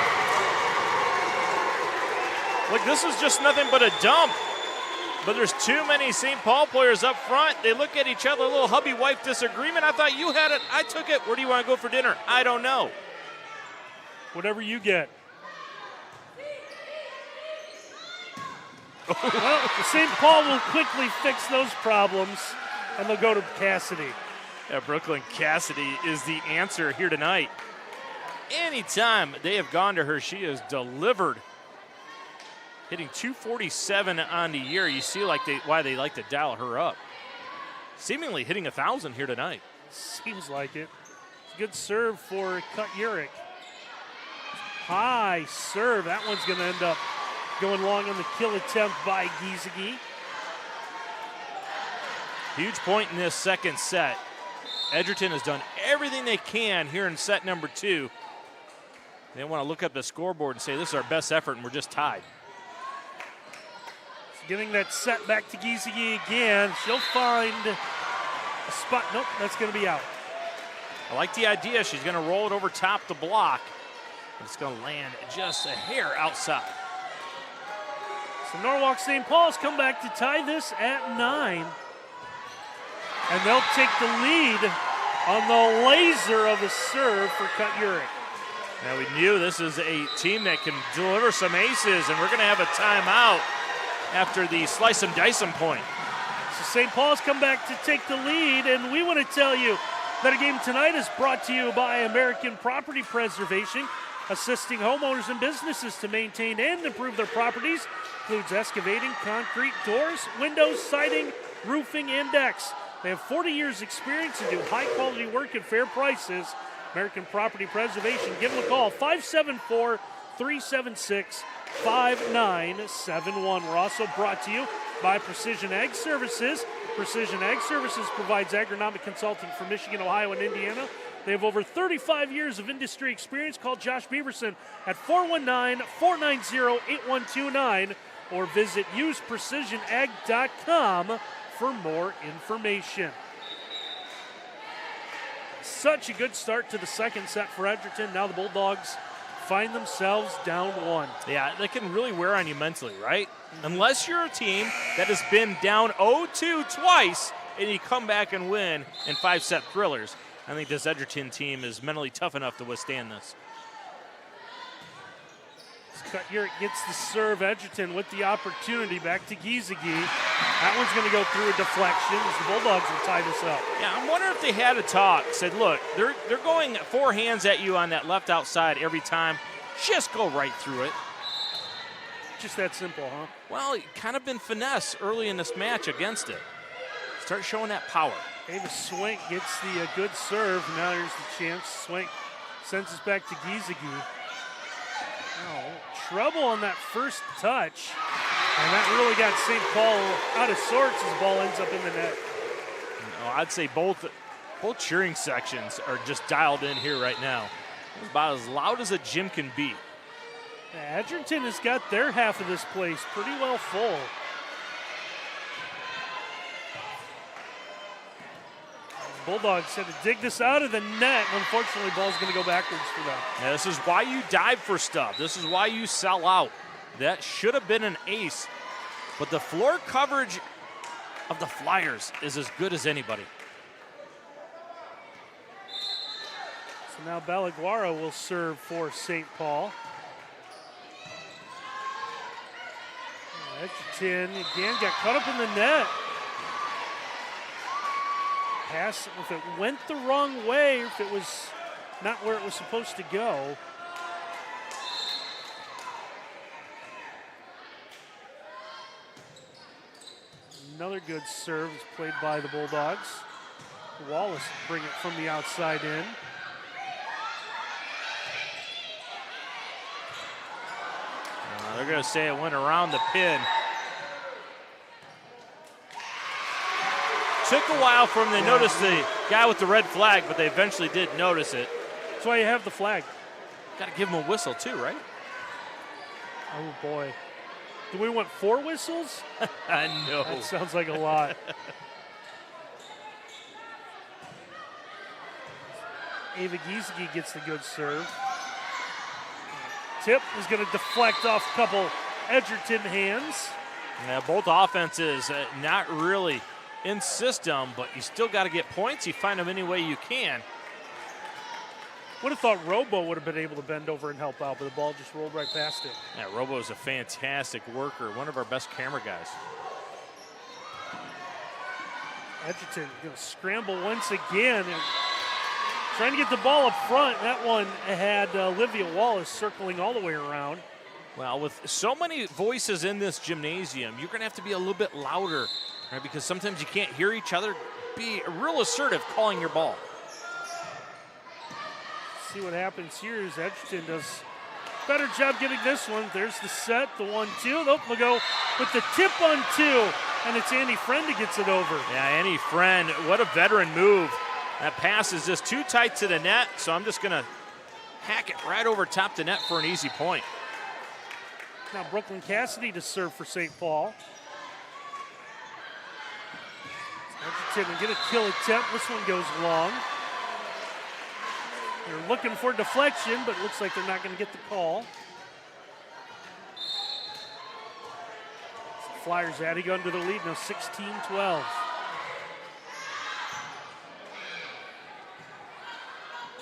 Look, this is just nothing but a dump. But there's too many St. Paul players up front. They look at each other, a little hubby-wife disagreement. I thought you had it, I took it. Where do you want to go for dinner? I don't know. Whatever you get. Well, St. Paul will quickly fix those problems, and they'll go to Cassidy. Yeah, Brooklyn Cassidy is the answer here tonight. Anytime they have gone to her, she has delivered. Hitting 247 on the year. You see why they like to dial her up. Seemingly hitting 1,000 here tonight. Seems like it. Good serve for Cut Urich. High serve. That one's going to end up going long on the kill attempt by Giesecke. Huge point in this second set. Edgerton has done everything they can here in set number 2. They want to look up the scoreboard and say this is our best effort and we're just tied. Giving that set back to Giesecke again. She'll find a spot. Nope, that's going to be out. I like the idea. She's going to roll it over top the block. It's going to land just a hair outside. So Norwalk St. Paul's come back to tie this at 9. And they'll take the lead on the laser of a serve for Cut Urich. Now we knew this is a team that can deliver some aces, and we're going to have a timeout after the slice and dice them point. So St. Paul's come back to take the lead, and we want to tell you that our game tonight is brought to you by American Property Preservation, assisting homeowners and businesses to maintain and improve their properties. Includes excavating, concrete, doors, windows, siding, roofing, and decks. They have 40 years experience and do high-quality work at fair prices. American Property Preservation. Give them a call, 574-376-5971. We're also brought to you by Precision Ag Services. Precision Ag Services provides agronomic consulting for Michigan, Ohio, and Indiana. They have over 35 years of industry experience. Call Josh Beaverson at 419-490-8129 or visit useprecisionag.com for more information. Such a good start to the second set for Edgerton. Now the Bulldogs find themselves down 1. Yeah, they can really wear on you mentally, right? Unless you're a team that has been down 0-2 twice and you come back and win in 5-set thrillers. I think this Edgerton team is mentally tough enough to withstand this. Cut Urich gets the serve. Edgerton with the opportunity back to Giesecke. That one's going to go through a deflection as the Bulldogs will tie this up. Yeah, I'm wondering if they had a talk. Said, look, they're going 4 hands at you on that left outside every time. Just go right through it. Just that simple, huh? Well, kind of been finesse early in this match against it. Start showing that power. Davis Swank gets the good serve. Now here's the chance. Swank sends us back to Giesecke. Oh, trouble on that first touch. And that really got St. Paul out of sorts as the ball ends up in the net. I'd say both cheering sections are just dialed in here right now. It's about as loud as a gym can be. Edgerton has got their half of this place pretty well full. Bulldogs had to dig this out of the net. Unfortunately, ball's going to go backwards for them. Yeah, this is why you dive for stuff. This is why you sell out. That should have been an ace, but the floor coverage of the Flyers is as good as anybody. So now Balaguaro will serve for St. Paul. Edgerton again got caught up in the net. Pass, if it went the wrong way, if it was not where it was supposed to go. Another good serve is played by the Bulldogs. Wallace bring it from the outside in. They're going to say it went around the pin. Took a while for them to notice the guy with the red flag, but they eventually did notice it. That's why you have the flag. Got to give him a whistle too, right? Oh boy. Do we want 4 whistles? I know. That sounds like a lot. Ava Giesecke gets the good serve. Tip is going to deflect off a couple Edgerton hands. Yeah, both offenses not really in system, but you still got to get points. You find them any way you can. Would have thought Robo would have been able to bend over and help out, but the ball just rolled right past him. Yeah, Robo is a fantastic worker, one of our best camera guys. Edgerton going to scramble once again. And trying to get the ball up front. That one had Olivia Wallace circling all the way around. Well, with so many voices in this gymnasium, you're going to have to be a little bit louder, right? Because sometimes you can't hear each other. Be real assertive calling your ball. See what happens here is Edgerton does a better job getting this one. There's the set, the 1-2. They'll go with the tip on 2, and it's Annie Friend who gets it over. Yeah, Annie Friend, what a veteran move. That pass is just too tight to the net, so I'm just going to hack it right over top the net for an easy point. Now Brooklyn Cassidy to serve for St. Paul. Edgerton will get a kill attempt. This one goes long. They're looking for deflection, but it looks like they're not going to get the call. So Flyers adding under the lead now, 16-12.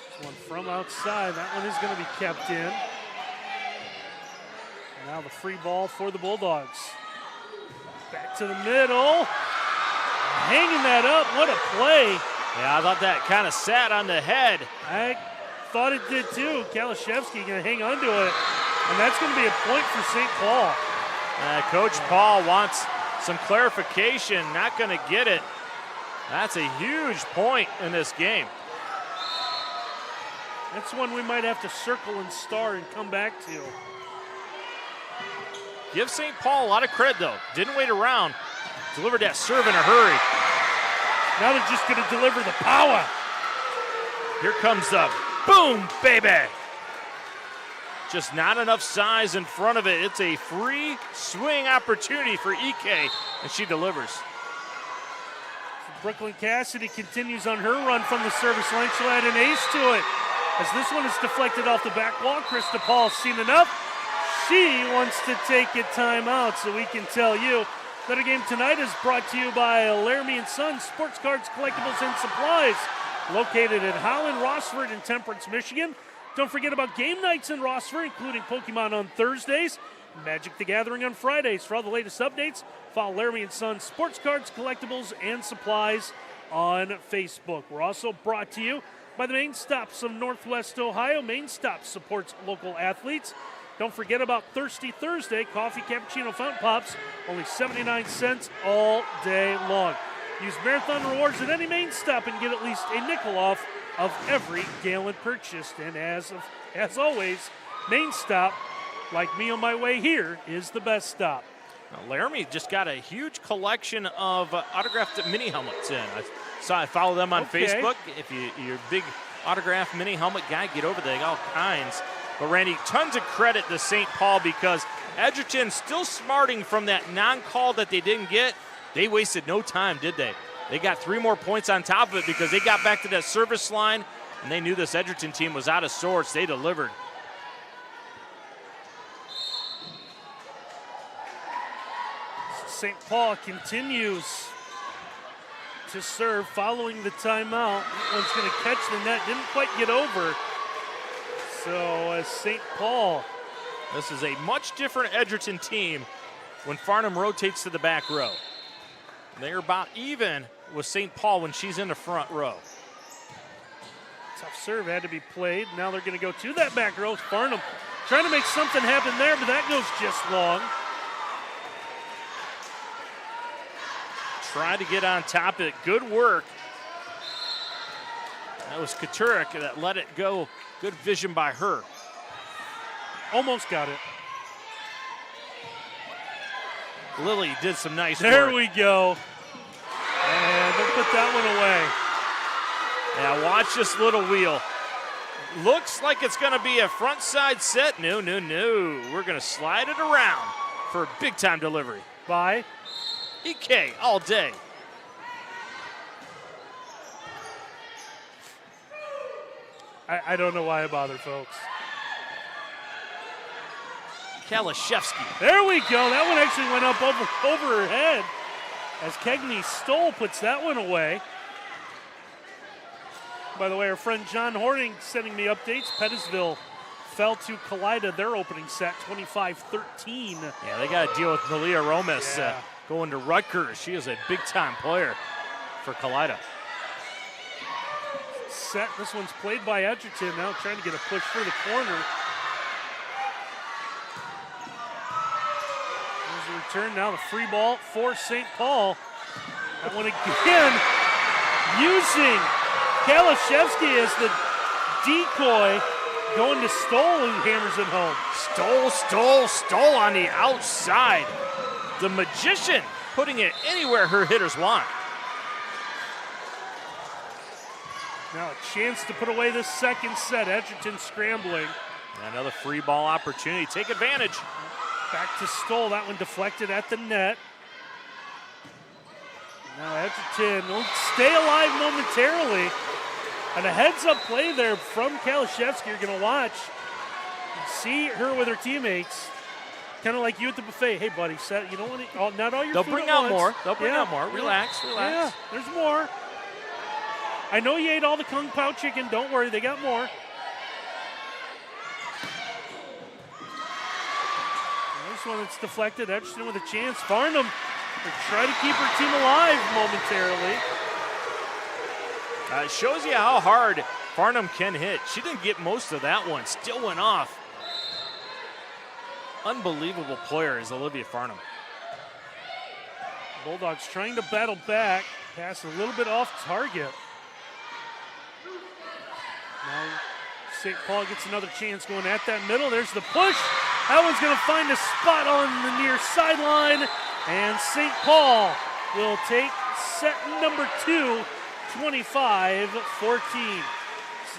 This one from outside. That one is going to be kept in. And now the free ball for the Bulldogs. Back to the middle. Hanging that up. What a play. Yeah, I thought that kind of sat on the head. I thought it did too. Kalashevsky going to hang on to it. And that's going to be a point for St. Paul. Coach Paul wants some clarification. Not going to get it. That's a huge point in this game. That's one we might have to circle and star and come back to. Give St. Paul a lot of credit, though. Didn't wait around. Delivered that serve in a hurry. Now they're just going to deliver the power. Here comes the boom, baby. Just not enough size in front of it. It's a free swing opportunity for EK, and she delivers. Brooklyn Cassidy continues on her run from the service line. She'll add an ace to it. As this one is deflected off the back wall, Krista Paul's seen enough. She wants to take a timeout, so we can tell you that our game tonight is brought to you by Laramie & Sons Sports Cards, Collectibles, and Supplies, located at Holland, Rossford, and Temperance, Michigan. Don't forget about game nights in Rossford, including Pokemon on Thursdays, Magic the Gathering on Fridays. For all the latest updates, follow Laramie & Sons Sports Cards, Collectibles, and Supplies on Facebook. We're also brought to you by the Main Stops of Northwest Ohio. Main Stops supports local athletes. Don't forget about Thirsty Thursday, coffee, cappuccino, fountain pops, only 79 cents all day long. Use Marathon Rewards at any main stop and get at least a nickel off of every gallon purchased. And as always, main stop, like me on my way here, is the best stop. Now, Laramie just got a huge collection of autographed mini helmets in. I follow them on Facebook. If you're a big autographed mini helmet guy, get over there. They got all kinds. But, Randy, tons of credit to St. Paul because Edgerton still smarting from that non-call that they didn't get. They wasted no time, did they? They got 3 more points on top of it because they got back to that service line, and they knew this Edgerton team was out of sorts. They delivered. St. Paul continues to serve following the timeout. That one's going to catch the net. Didn't quite get over. So St. Paul. This is a much different Edgerton team when Farnham rotates to the back row. They're about even with St. Paul when she's in the front row. Tough serve had to be played. Now they're going to go to that back row. Farnham trying to make something happen there, but that goes just long. Trying to get on top of it. Good work. That was Katurek that let it go. Good vision by her. Almost got it. Lily did some nice work. There we go. And they'll put that one away. Now watch this little wheel. Looks like it's going to be a front side set. No. We're going to slide it around for a big time delivery. By EK all day. I don't know why I bother, folks. Kalashevsky. There we go. That one actually went up over her head as Kegney Stoll puts that one away. By the way, our friend John Horning sending me updates. Pettisville fell to Kalida their opening set, 25-13. Yeah, they got to deal with Malia Romas going to Rutgers. She is a big-time player for Kalida. Set. This one's played by Edgerton now, trying to get a push for the corner. There's a return now, the free ball for St. Paul. That one again, using Kalashevsky as the decoy, going to Stoll, who hammers it home. Stoll on the outside. The magician putting it anywhere her hitters want. Now a chance to put away this second set. Edgerton scrambling. Another free ball opportunity. Take advantage. Back to Stoll. That one deflected at the net. Now Edgerton will stay alive momentarily. And a heads-up play there from Kalashevsky. You're going to watch. See her with her teammates. Kind of like you at the buffet. Hey, buddy, set. You don't want to. Not all your. They'll food bring at out once. more. They'll bring out more. Relax. Yeah, there's more. I know you ate all the Kung Pao chicken. Don't worry, they got more. This one it's deflected. Edgerton with a chance. Farnham will try to keep her team alive momentarily. It shows you how hard Farnham can hit. She didn't get most of that one. Still went off. Unbelievable player is Olivia Farnham. Bulldogs trying to battle back. Pass a little bit off target. Now St. Paul gets another chance going at that middle. There's the push. That one's going to find a spot on the near sideline. And St. Paul will take set number 2, 25-14.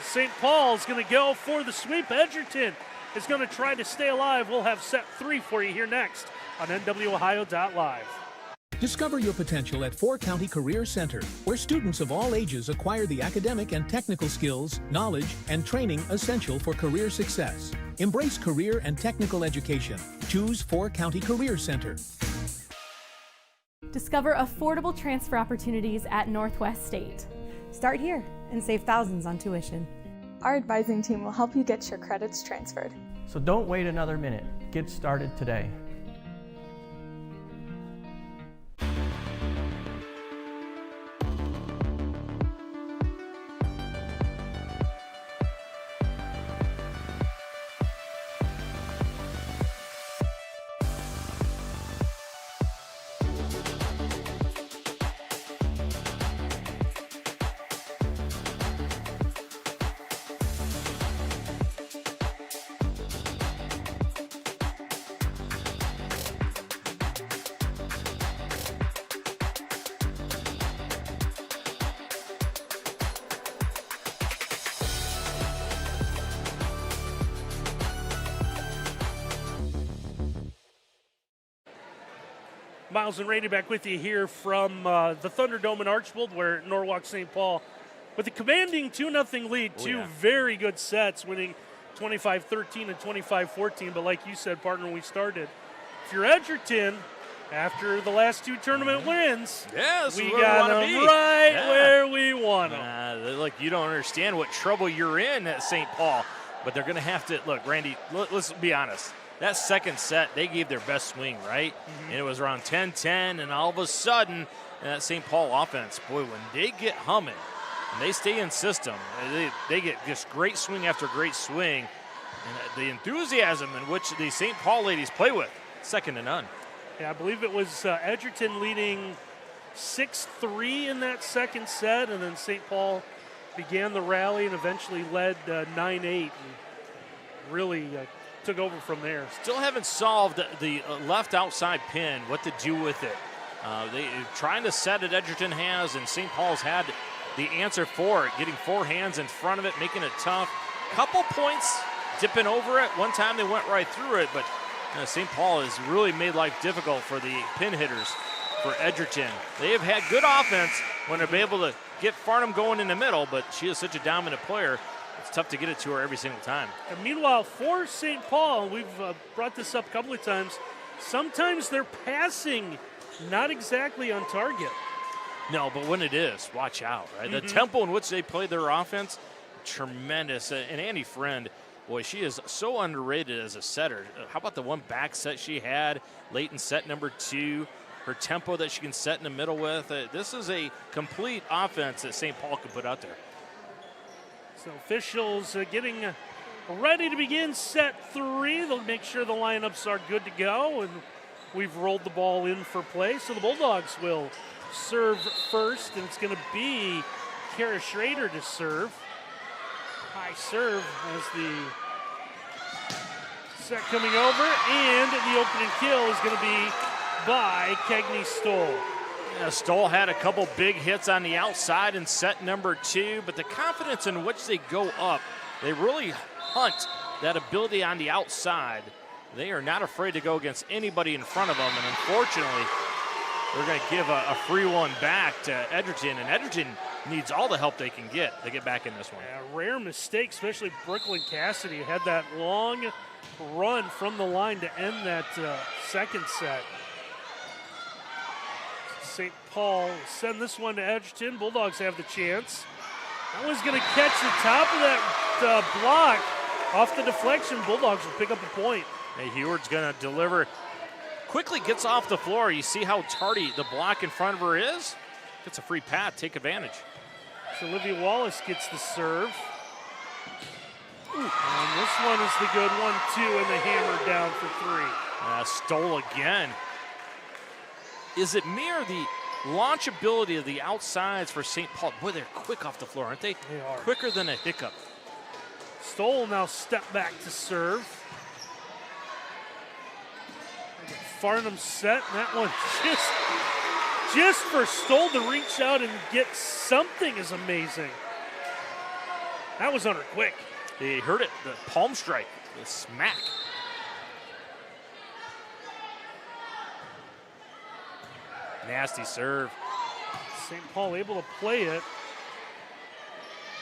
St. Paul's going to go for the sweep. Edgerton is going to try to stay alive. We'll have set 3 for you here next on NWOhio.live. Discover your potential at 4 County Career Center, where students of all ages acquire the academic and technical skills, knowledge, and training essential for career success. Embrace career and technical education. Choose 4 County Career Center. Discover affordable transfer opportunities at Northwest State. Start here and save thousands on tuition. Our advising team will help you get your credits transferred. So don't wait another minute. Get started today. Miles and Randy back with you here from the Thunderdome in Archbold, where Norwalk St. Paul, with a commanding 2-0 lead, two very good sets, winning 25-13 and 25-14. But like you said, partner, when we started, if you're Edgerton, after the last two tournament wins, we got them right where we want them. Look, you don't understand what trouble you're in at St. Paul, but they're going to have to, look, Randy, let's be honest. That second set, they gave their best swing, right? And it was around 10-10, and all of a sudden, that St. Paul offense, boy, when they get humming and they stay in system, they get just great swing after great swing. And the enthusiasm in which the St. Paul ladies play with, second to none. Yeah, I believe it was Edgerton leading 6-3 in that second set, and then St. Paul began the rally and eventually led 9-8 and really took over from there. Still haven't solved the left outside pin, what to do with it. They trying to set it, Edgerton has, and St. Paul's had the answer for it, getting four hands in front of it, making it tough. Couple points dipping over it. One time they went right through it, but St. Paul has really made life difficult for the pin hitters for Edgerton. They have had good offense when they're able to get Farnham going in the middle, but she is such a dominant player. It's tough to get it to her every single time. And meanwhile, for St. Paul, we've brought this up a couple of times, sometimes they're passing not exactly on target. No, but when it is, watch out, right? The tempo in which they play their offense, tremendous. And Annie Friend, boy, she is so underrated as a setter. How about the one back set she had late in set number 2? Her tempo that she can set in the middle with. This is a complete offense that St. Paul can put out there. So officials getting ready to begin set 3. They'll make sure the lineups are good to go, and we've rolled the ball in for play. So the Bulldogs will serve first, and it's going to be Kara Schrader to serve. High serve as the set coming over, and the opening kill is going to be by Kegney Stoll. Yeah, Stoll had a couple big hits on the outside in set number 2, but the confidence in which they go up, they really hunt that ability on the outside. They are not afraid to go against anybody in front of them, and unfortunately, they're going to give a free one back to Edgerton, and Edgerton needs all the help they can get to get back in this one. A rare mistake, especially Brooklyn Cassidy had that long run from the line to end that second set. St. Paul send this one to Edgerton. Bulldogs have the chance. That one's going to catch the top of that block off the deflection. Bulldogs will pick up a point. Hey, Heward's going to deliver. Quickly gets off the floor. You see how tardy the block in front of her is? Gets a free pat. Take advantage. So Olivia Wallace gets the serve. And this one is the good 1-2, and the hammer down for 3. Stoll again. Is it me or the launchability of the outsides for St. Paul? Boy, they're quick off the floor, aren't they? They are. Quicker than a hiccup. Stoll now step back to serve. Farnham set, and that one just for Stoll to reach out and get something is amazing. That was on her quick. They heard it, the palm strike, the smack. Nasty serve. St. Paul able to play it.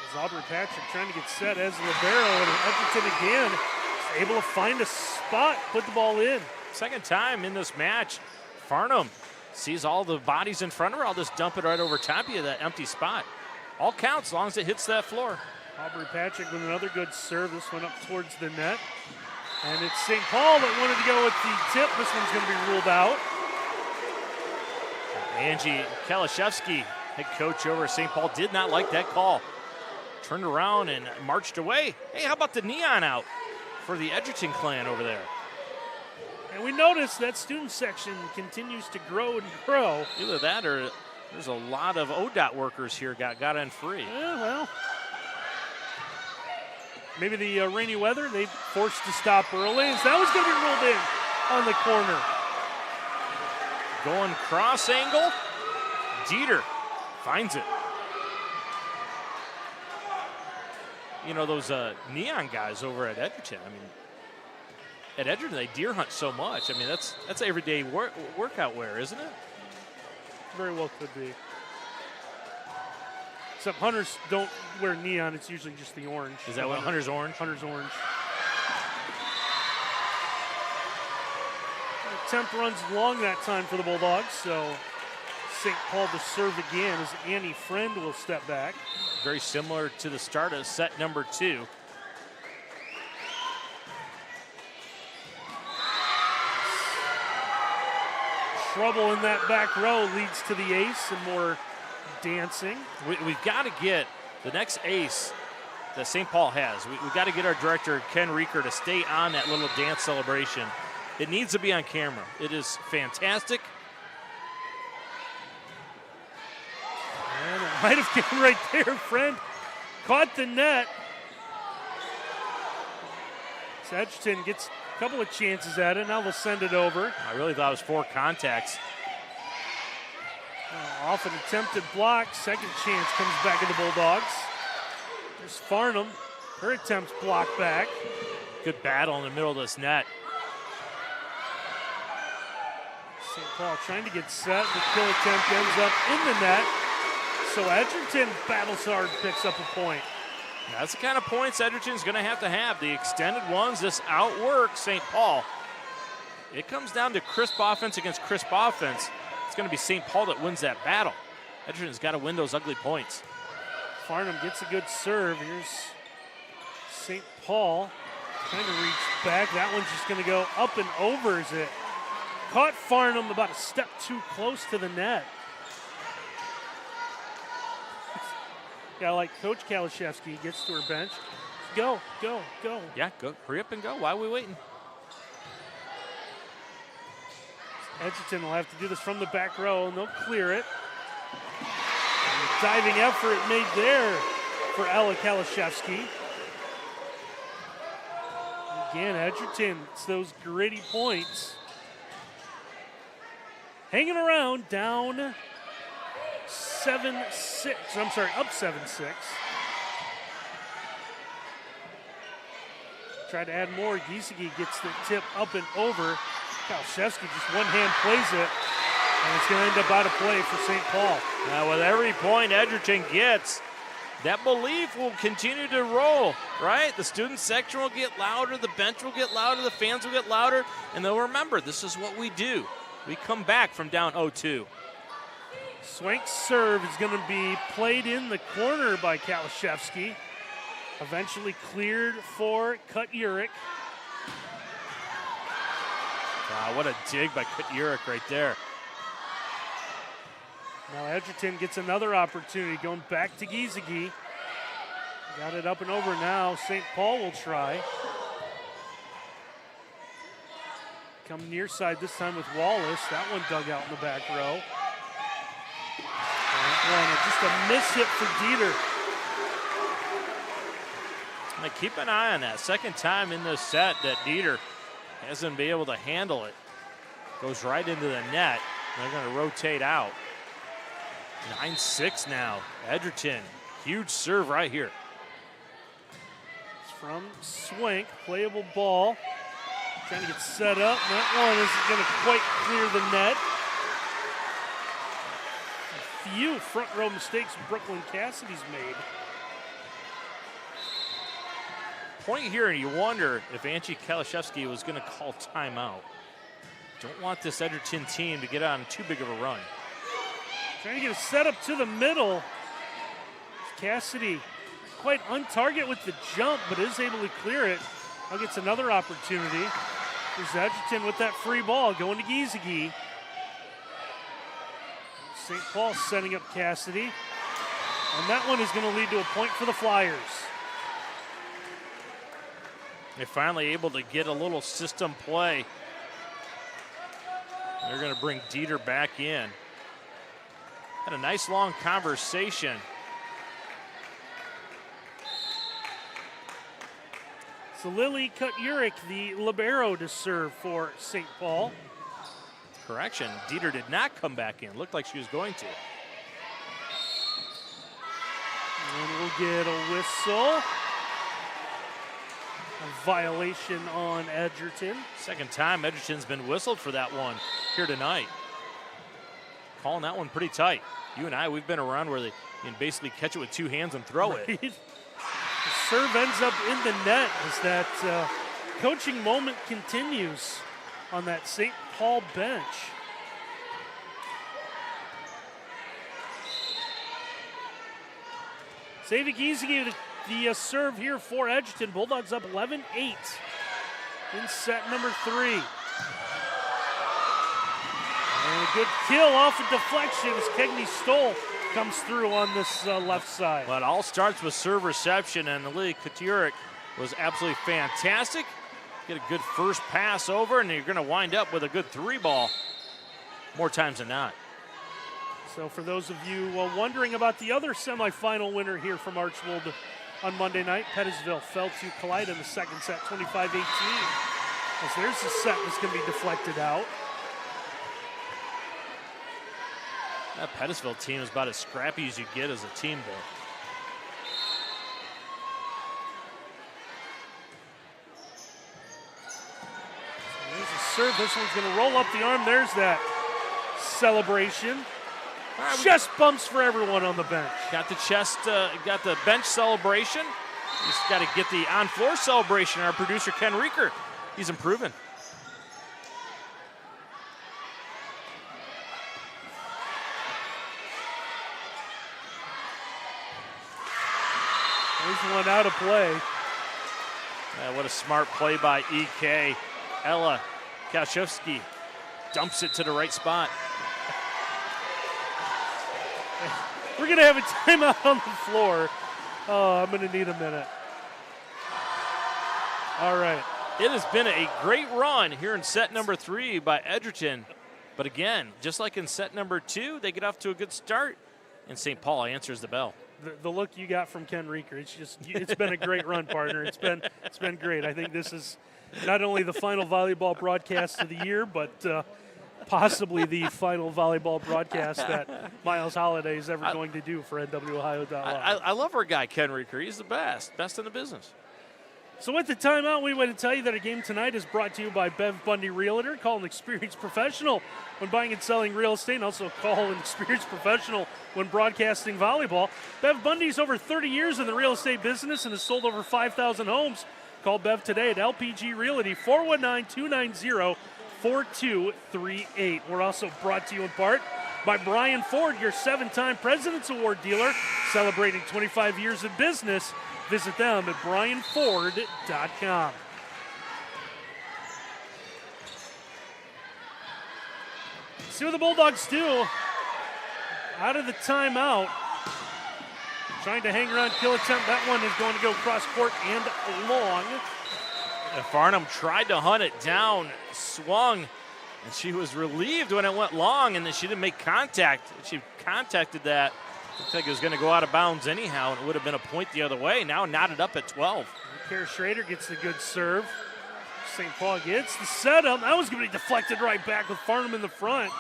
As Aubrey Patrick trying to get set as libero, and Edgerton again is able to find a spot, put the ball in. Second time in this match, Farnham sees all the bodies in front of her. I'll just dump it right over top of you, that empty spot. All counts as long as it hits that floor. Aubrey Patrick with another good serve. This one up towards the net. And it's St. Paul that wanted to go with the tip. This one's going to be ruled out. Angie Kalashevsky, head coach over St. Paul, did not like that call. Turned around and marched away. Hey, how about the neon out for the Edgerton clan over there? And we notice that student section continues to grow and grow. Either that or there's a lot of ODOT workers here got in free. Yeah, well, maybe the rainy weather, they forced to stop early. So that was going to be ruled in on the corner. Going cross angle. Dieter finds it. You know, those neon guys over at Edgerton, I mean, at Edgerton, they deer hunt so much. I mean, that's everyday workout wear, isn't it? Very well could be. Except hunters don't wear neon. It's usually just the orange. Is that what hunter's orange? Hunter's orange. The temp runs long that time for the Bulldogs, so St. Paul to serve again as Annie Friend will step back. Very similar to the start of set number 2. Trouble in that back row leads to the ace and more dancing. We've got to get the next ace that St. Paul has. We've got to get our director, Ken Reeker, to stay on that little dance celebration. It needs to be on camera. It is fantastic. And it might have been right there, Friend. Caught the net. So Edgerton gets a couple of chances at it. Now they'll send it over. I really thought it was 4 contacts. Off an attempted block. Second chance comes back to the Bulldogs. There's Farnham. Her attempt's blocked back. Good battle in the middle of this net. St. Paul trying to get set. The kill attempt ends up in the net. So Edgerton battles hard, picks up a point. That's the kind of points Edgerton's going to have. The extended ones just outwork St. Paul. It comes down to crisp offense against crisp offense. It's going to be St. Paul that wins that battle. Edgerton's got to win those ugly points. Farnham gets a good serve. Here's St. Paul trying to reach back. That one's just going to go up and over as it caught Farnham about a step too close to the net. Yeah, like Coach Kalashevsky gets to her bench. Go, go, go. Yeah, go. Hurry up and go. Why are we waiting? Edgerton will have to do this from the back row, and they'll clear it. And diving effort made there for Ella Kalashevsky. Again, Edgerton, it's those gritty points. Hanging around, down 7-6. I'm sorry, up 7-6. Try to add more. Giesecke gets the tip up and over. Kalashevsky just one hand plays it, and it's going to end up out of play for St. Paul. Now, with every point Edgerton gets, that belief will continue to roll, right? The student section will get louder, the bench will get louder, the fans will get louder, and they'll remember this is what we do. We come back from down 0-2. Swank's serve is going to be played in the corner by Kalashevsky. Eventually cleared for Kut-Urich. Wow, what a dig by Kut-Urich right there. Now Edgerton gets another opportunity, going back to Giesecke. Got it up and over now. St. Paul will try. Come near side this time with Wallace. That one dug out in the back row. And just a miss hit for Dieter. Now keep an eye on that. Second time in this set that Dieter hasn't been able to handle it. Goes right into the net. They're going to rotate out. 9-6 now. Edgerton, huge serve right here. It's from Swank, playable ball. Trying to get set up. That one isn't going to quite clear the net. A few front row mistakes Brooklyn Cassidy's made. Point here, and you wonder if Angie Kalashevsky was going to call timeout. Don't want this Edgerton team to get on too big of a run. Trying to get a setup to the middle. Cassidy quite on target with the jump, but is able to clear it. Now gets another opportunity. There's Edgerton with that free ball going to Giesecke. St. Paul setting up Cassidy. And that one is going to lead to a point for the Flyers. They're finally able to get a little system play. They're going to bring Dieter back in. Had a nice long conversation. So Lily Kut-Urich, the libero, to serve for St. Paul. Correction, Dieter did not come back in. Looked like she was going to. And we'll get a whistle. A violation on Edgerton. Second time Edgerton's been whistled for that one here tonight. Calling that one pretty tight. You and I, we've been around where they can basically catch it with two hands and throw it. The serve ends up in the net as that coaching moment continues on that St. Paul bench. Savik Easy the serve here for Edgerton. Bulldogs up 11-8 in set number 3. And a good kill off a deflection as Kegney Stoll comes through on this left side. Well, it all starts with serve reception, and Lily Katurik was absolutely fantastic. Get a good first pass over, and you're going to wind up with a good 3-ball more times than not. So for those of you wondering about the other semifinal winner here from Archbold on Monday night, Pettisville fell to Kalida in the second set, 25-18. As there's a set that's going to be deflected out. That Pettisville team is about as scrappy as you get as a team there. There's a serve. This one's going to roll up the arm. There's that celebration. Right, chest bumps for everyone on the bench. Got the bench celebration. Just got to get the on-floor celebration. Our producer, Ken Rieker, he's improving. There's one out of play. What a smart play by EK. Ella Kalshevsky dumps it to the right spot. We're going to have a timeout on the floor. Oh, I'm going to need a minute. All right. It has been a great run here in set number 3 by Edgerton. But again, just like in set number 2, they get off to a good start, and St. Paul answers the bell. The look you got from Ken Rieker, it's been a great run, partner. It's been great. I think this is not only the final volleyball broadcast of the year, but possibly the final volleyball broadcast that Miles Holliday is ever going to do for NWOhio.live. I love our guy, Ken Rieker. He's the best in the business. So at the timeout, we want to tell you that our game tonight is brought to you by Bev Bundy Realtor. Call an experienced professional when buying and selling real estate, and also call an experienced professional when broadcasting volleyball. Bev Bundy's over 30 years in the real estate business and has sold over 5,000 homes. Call Bev today at LPG Realty, 419-290-4238. We're also brought to you in part by Brian Ford, your 7-time President's Award dealer, celebrating 25 years in business. Visit them at brianford.com. See what the Bulldogs do out of the timeout. Trying to hang around, kill attempt. That one is going to go cross court and long. Farnham tried to hunt it down, swung, and she was relieved when it went long, and then she didn't make contact. She contacted that. Looked like it was going to go out of bounds anyhow, and it would have been a point the other way. Now knotted up at 12. Kara Schrader gets the good serve. St. Paul gets the setup. That was going to be deflected right back with Farnham in the front.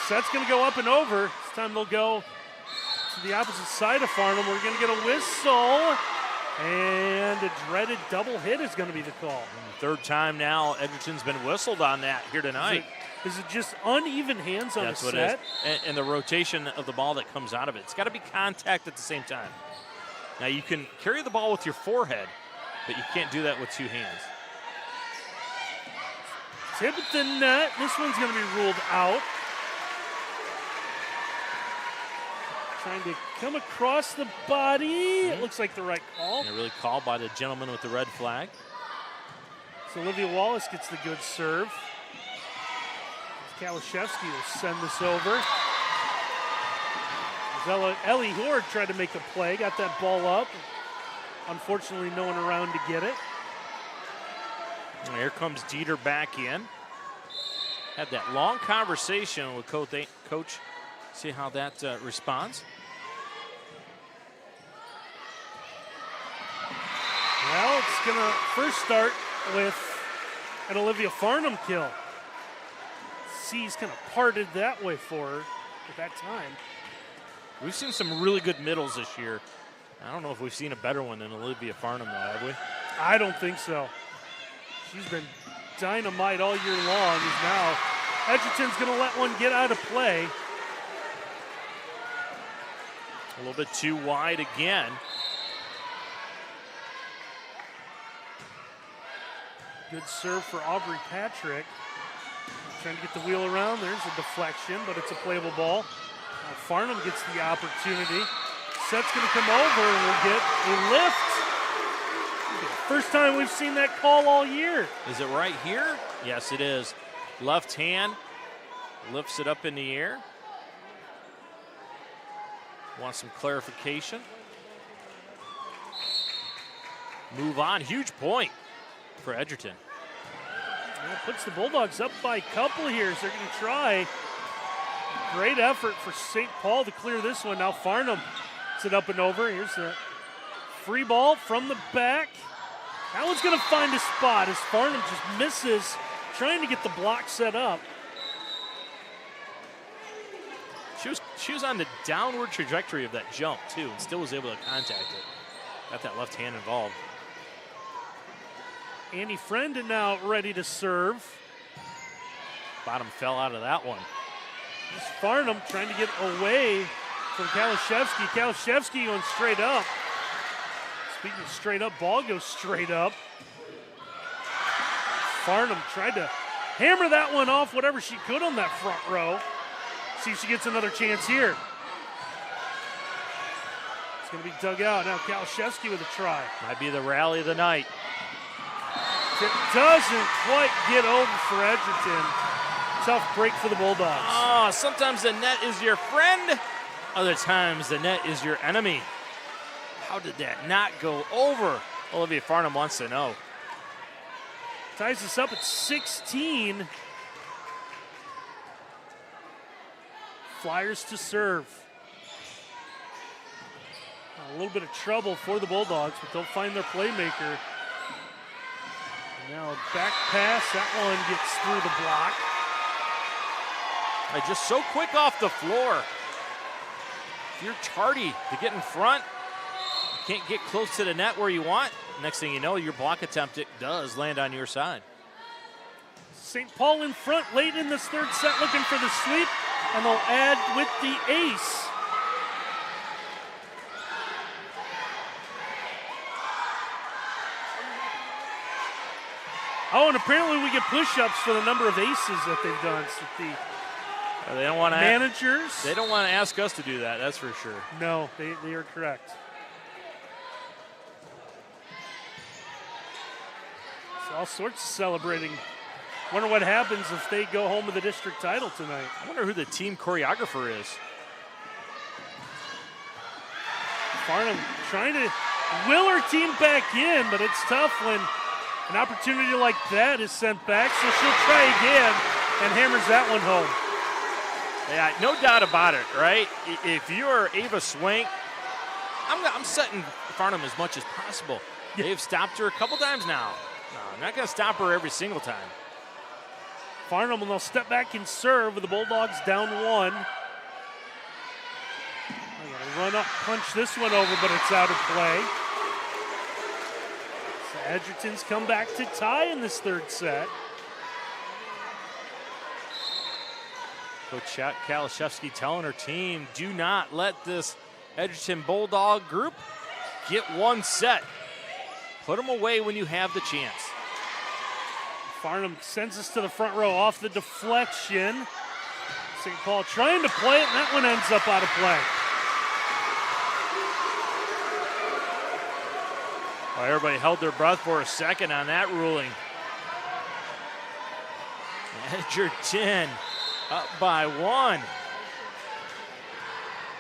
Set's going to go up and over. This time they'll go to the opposite side of Farnham. We're going to get a whistle, and a dreaded double hit is going to be the call. And the third time now Edgerton's been whistled on that here tonight. Is it just uneven hands on the set? That's what it is. And the rotation of the ball that comes out of it. It's got to be contact at the same time. Now, you can carry the ball with your forehead, but you can't do that with two hands. Tip at the net. This one's going to be ruled out. Trying to come across the body. It looks like the right call. And really called by the gentleman with the red flag. So Olivia Wallace gets the good serve. Kalashevsky will send this over. Ellie Horde tried to make a play, got that ball up. Unfortunately, no one around to get it. And here comes Dieter back in. Had that long conversation with Coach. See how that responds. Well, it's going to first start with an Olivia Farnham kill. C's kind of parted that way for her at that time. We've seen some really good middles this year. I don't know if we've seen a better one than Olivia Farnham, though, have we? I don't think so. She's been dynamite all year long. Now Edgerton's going to let one get out of play. A little bit too wide again. Good serve for Aubrey Patrick. Trying to get the wheel around. There's a deflection, but it's a playable ball. Now Farnham gets the opportunity. Set's going to come over and we'll get a lift. First time we've seen that call all year. Is it right here? Yes, it is. Left hand lifts it up in the air. Want some clarification. Move on. Huge point for Edgerton. Well, puts the Bulldogs up by a couple here, so they're going to try. Great effort for St. Paul to clear this one. Now Farnham puts it up and over. Here's a free ball from the back. That one's going to find a spot as Farnham just misses trying to get the block set up. She was on the downward trajectory of that jump, too, and still was able to contact it. Got that left hand involved. Annie Friend now ready to serve. Bottom fell out of that one. This Farnham trying to get away from Kalashevsky. Kalashevsky going straight up. Speaking of straight up, ball goes straight up. Farnham tried to hammer that one off whatever she could on that front row. See if she gets another chance here. It's going to be dug out. Now Kalashevsky with a try. Might be the rally of the night. It doesn't quite get over for Edgerton. Tough break for the Bulldogs. Oh, sometimes the net is your friend. Other times the net is your enemy. How did that not go over? Olivia Farnham wants to know. Ties us up at 16. Flyers to serve. A little bit of trouble for the Bulldogs, but they'll find their playmaker. Now a back pass, that one gets through the block. Just so quick off the floor. If you're tardy to get in front, you can't get close to the net where you want. Next thing you know, your block attempt, it does land on your side. St. Paul in front late in this third set looking for the sweep, and they'll add with the ace. Oh, and apparently we get push-ups for the number of aces that they've done. So they don't want to managers. They don't want to ask us to do that, that's for sure. No, they are correct. So all sorts of celebrating. Wonder what happens if they go home with the district title tonight. I wonder who the team choreographer is. Farnham trying to will her team back in, but it's tough when an opportunity like that is sent back, so she'll try again and hammers that one home. Yeah, no doubt about it, right? If you're Ava Swank, I'm setting Farnham as much as possible. Yeah. They've stopped her a couple times now. No, I'm not going to stop her every single time. Farnham will now step back and serve with the Bulldogs down one. I gotta run up, punch this one over, but it's out of play. So Edgerton's come back to tie in this third set. Coach Kalashevsky telling her team, do not let this Edgerton Bulldog group get one set. Put them away when you have the chance. Farnham sends us to the front row off the deflection. St. Paul trying to play it, and that one ends up out of play. Well, everybody held their breath for a second on that ruling. Edgerton up by one.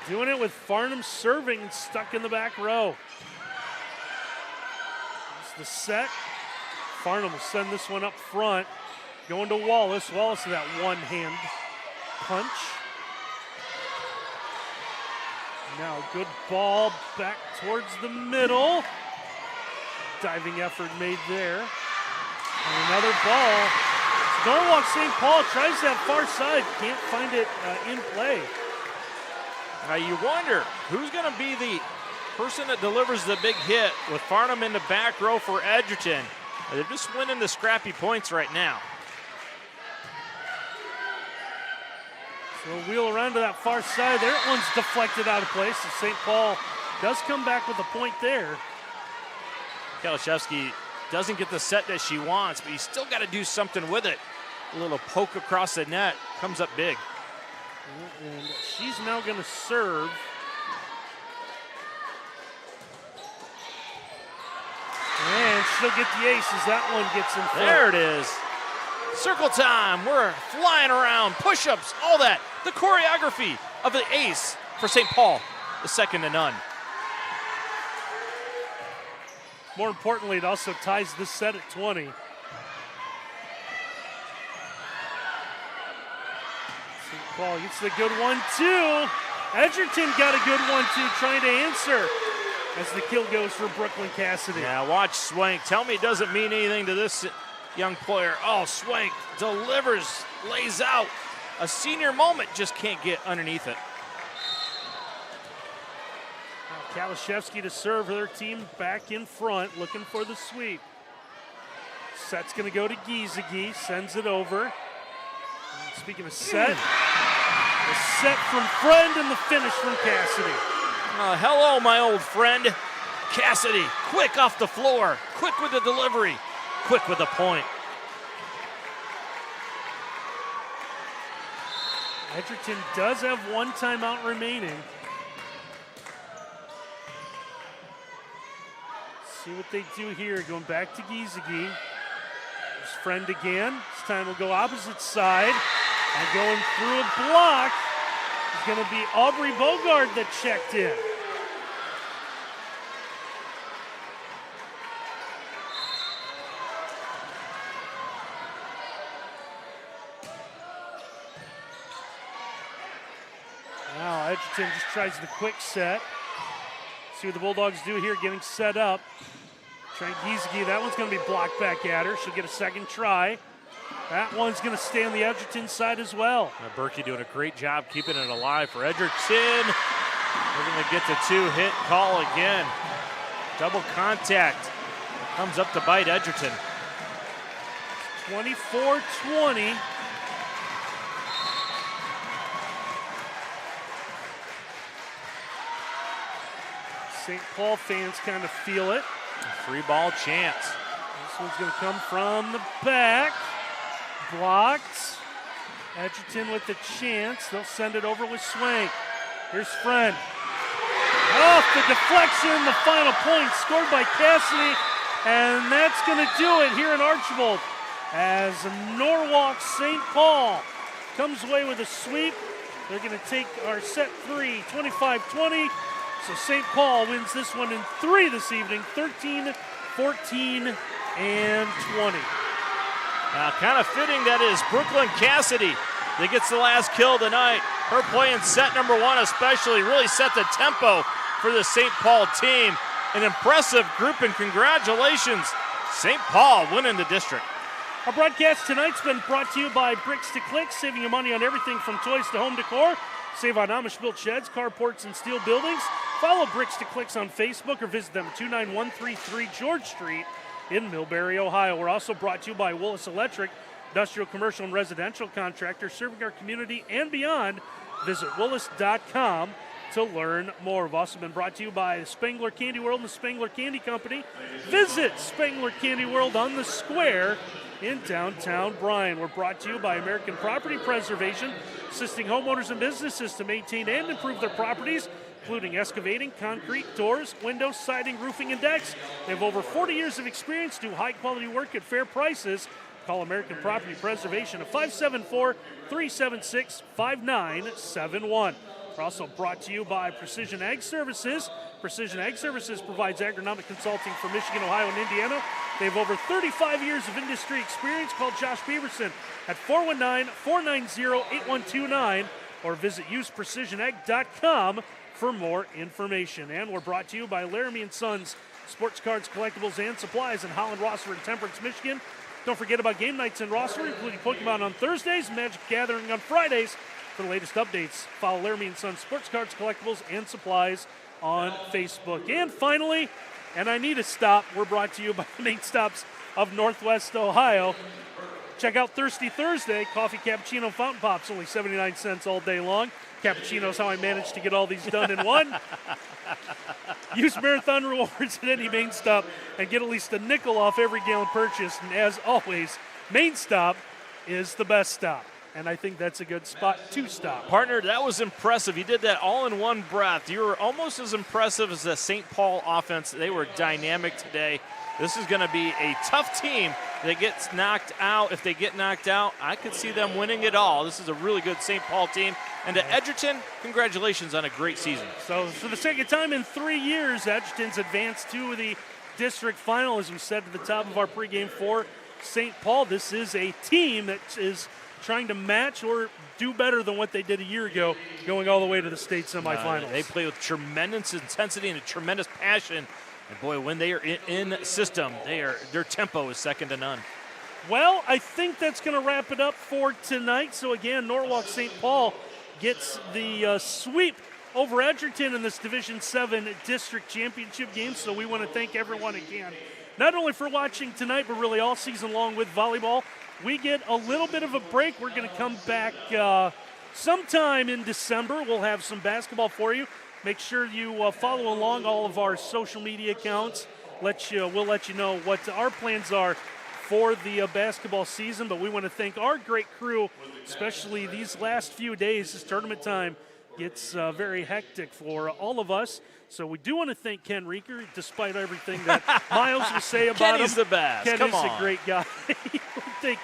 Doing it with Farnham serving and stuck in the back row. It's the set. Farnham will send this one up front. Going to Wallace. Wallace with that one-hand punch. Now good ball back towards the middle. Diving effort made there. And another ball. Norwalk St. Paul tries that far side. Can't find it in play. Now you wonder who's going to be the person that delivers the big hit with Farnham in the back row for Edgerton. They're just winning the scrappy points right now. So wheel around to that far side. There, one's deflected out of place. So St. Paul does come back with a point there. Kalashevsky doesn't get the set that she wants, but you still got to do something with it. A little poke across the net comes up big. And she's now going to serve. And she'll get the ace as that one gets in front. There it is. Circle time. We're flying around. Push-ups, all that. The choreography of the ace for St. Paul is second to none. More importantly, it also ties this set at 20. St. Paul gets the good 1-2. Edgerton got a good 1-2 trying to answer as the kill goes for Brooklyn Cassidy. Yeah, watch Swank. Tell me it doesn't mean anything to this young player. Oh, Swank delivers, lays out. A senior moment, just can't get underneath it. Kalashevsky to serve their team back in front, looking for the sweep. Set's going to go to Giesecke, sends it over. And speaking of set, the set from Friend and the finish from Cassidy. Hello, my old friend. Cassidy, quick off the floor, quick with the delivery, quick with the point. Edgerton does have one timeout remaining. See what they do here. Going back to Giesecke. There's Friend again. This time we'll go opposite side. And going through a block is going to be Aubrey Bogard that checked in. Now Edgerton just tries the quick set. See what the Bulldogs do here, getting set up. Trying Giesecke, that one's going to be blocked back at her. She'll get a second try. That one's going to stay on the Edgerton side as well. Berkey doing a great job keeping it alive for Edgerton. We're going to get the two-hit call again. Double contact. Comes up to bite Edgerton. 24-20. St. Paul fans kind of feel it. Free ball chance. This one's going to come from the back. Blocked. Edgerton with the chance. They'll send it over with Swank. Here's Friend. Off the deflection, the final point scored by Cassidy. And that's going to do it here in Archibald as Norwalk St. Paul comes away with a sweep. They're going to take our set three, 25-20. So St. Paul wins this one in 3 this evening, 13, 14, and 20. Now, kind of fitting that is Brooklyn Cassidy that gets the last kill tonight. Her play in set number 1 especially really set the tempo for the St. Paul team. An impressive group, and congratulations, St. Paul winning the district. Our broadcast tonight's been brought to you by Bricks to Clicks, saving you money on everything from toys to home decor. Save on Amish-built sheds, carports, and steel buildings. Follow Bricks to Clicks on Facebook or visit them at 29133 George Street in Millbury, Ohio. We're also brought to you by Willis Electric, industrial, commercial, and residential contractor serving our community and beyond. Visit Willis.com to learn more. We've also been brought to you by Spangler Candy World and the Spangler Candy Company. Visit Spangler Candy World on the Square in downtown Bryan. We're brought to you by American Property Preservation, assisting homeowners and businesses to maintain and improve their properties, including excavating, concrete, doors, windows, siding, roofing, and decks. They have over 40 years of experience, do high-quality work at fair prices. Call American Property Preservation at 574-376-5971. We're also brought to you by Precision Ag Services. Precision Ag Services provides agronomic consulting for Michigan, Ohio, and Indiana. They have over 35 years of industry experience. Call Josh Beaverson at 419-490-8129 or visit useprecisionegg.com for more information. And we're brought to you by Laramie & Sons Sports Cards, Collectibles, and Supplies in Holland, Rossford, and Temperance, Michigan. Don't forget about game nights in Rossford, including Pokemon on Thursdays, Magic Gathering on Fridays. For the latest updates, follow Laramie & Sons Sports Cards, Collectibles, and Supplies on Facebook. And finally, and I need a stop, we're brought to you by the main stops of Northwest Ohio. Check out Thirsty Thursday, coffee, cappuccino, fountain pops, only 79 cents all day long. Cappuccino's how I managed to get all these done in one. Use Marathon Rewards at any main stop and get at least a nickel off every gallon purchase. And as always, main stop is the best stop. And I think that's a good spot to stop. Partner, that was impressive. You did that all in one breath. You were almost as impressive as the St. Paul offense. They were dynamic today. This is going to be a tough team that gets knocked out. If they get knocked out, I could see them winning it all. This is a really good St. Paul team. And to Edgerton, congratulations on a great season. So for the second time in 3 years, Edgerton's advanced to the district final, as we said at the top of our pregame for St. Paul. This is a team that is trying to match or do better than what they did a year ago, going all the way to the state semifinals. They play with tremendous intensity and a tremendous passion. And boy, when they are in system, their tempo is second to none. Well, I think that's going to wrap it up for tonight. So again, Norwalk St. Paul gets the sweep over Edgerton in this Division 7 district championship game. So we want to thank everyone again, not only for watching tonight, but really all season long with volleyball. We get a little bit of a break. We're going to come back sometime in December. We'll have some basketball for you. Make sure you follow along all of our social media accounts. We'll let you know what our plans are for the basketball season. But we want to thank our great crew, especially these last few days. This tournament time gets very hectic for all of us. So we do want to thank Ken Reeker, despite everything that Miles will say about him. Kenny's the best. Ken is a great guy. We thank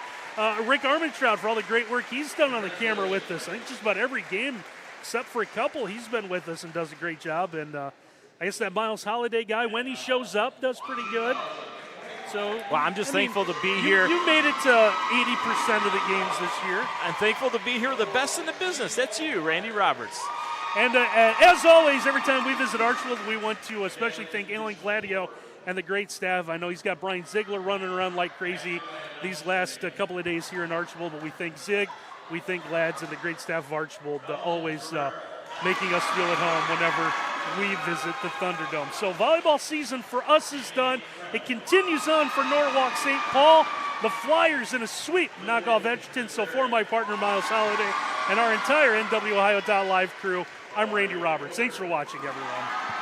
Rick Armentrout for all the great work he's done on the camera with us. I think just about every game, except for a couple, he's been with us and does a great job. And I guess that Miles Holiday guy, when he shows up, does pretty good. So, well, I'm just thankful to be here. You made it to 80% of the games this year. I'm thankful to be here, the best in the business. That's you, Randy Roberts. And as always, every time we visit Archwood, we want to especially thank Alan Gladio and the great staff. I know he's got Brian Ziegler running around like crazy these last couple of days here in Archwood, but we thank Zig, we thank Lads, and the great staff of Archwood, always making us feel at home whenever we visit the Thunderdome. So volleyball season for us is done. It continues on for Norwalk St. Paul. The Flyers in a sweep knock off Edgerton. So for my partner Miles Holiday and our entire NW Ohio.Live crew, I'm Randy Roberts. Thanks for watching, everyone.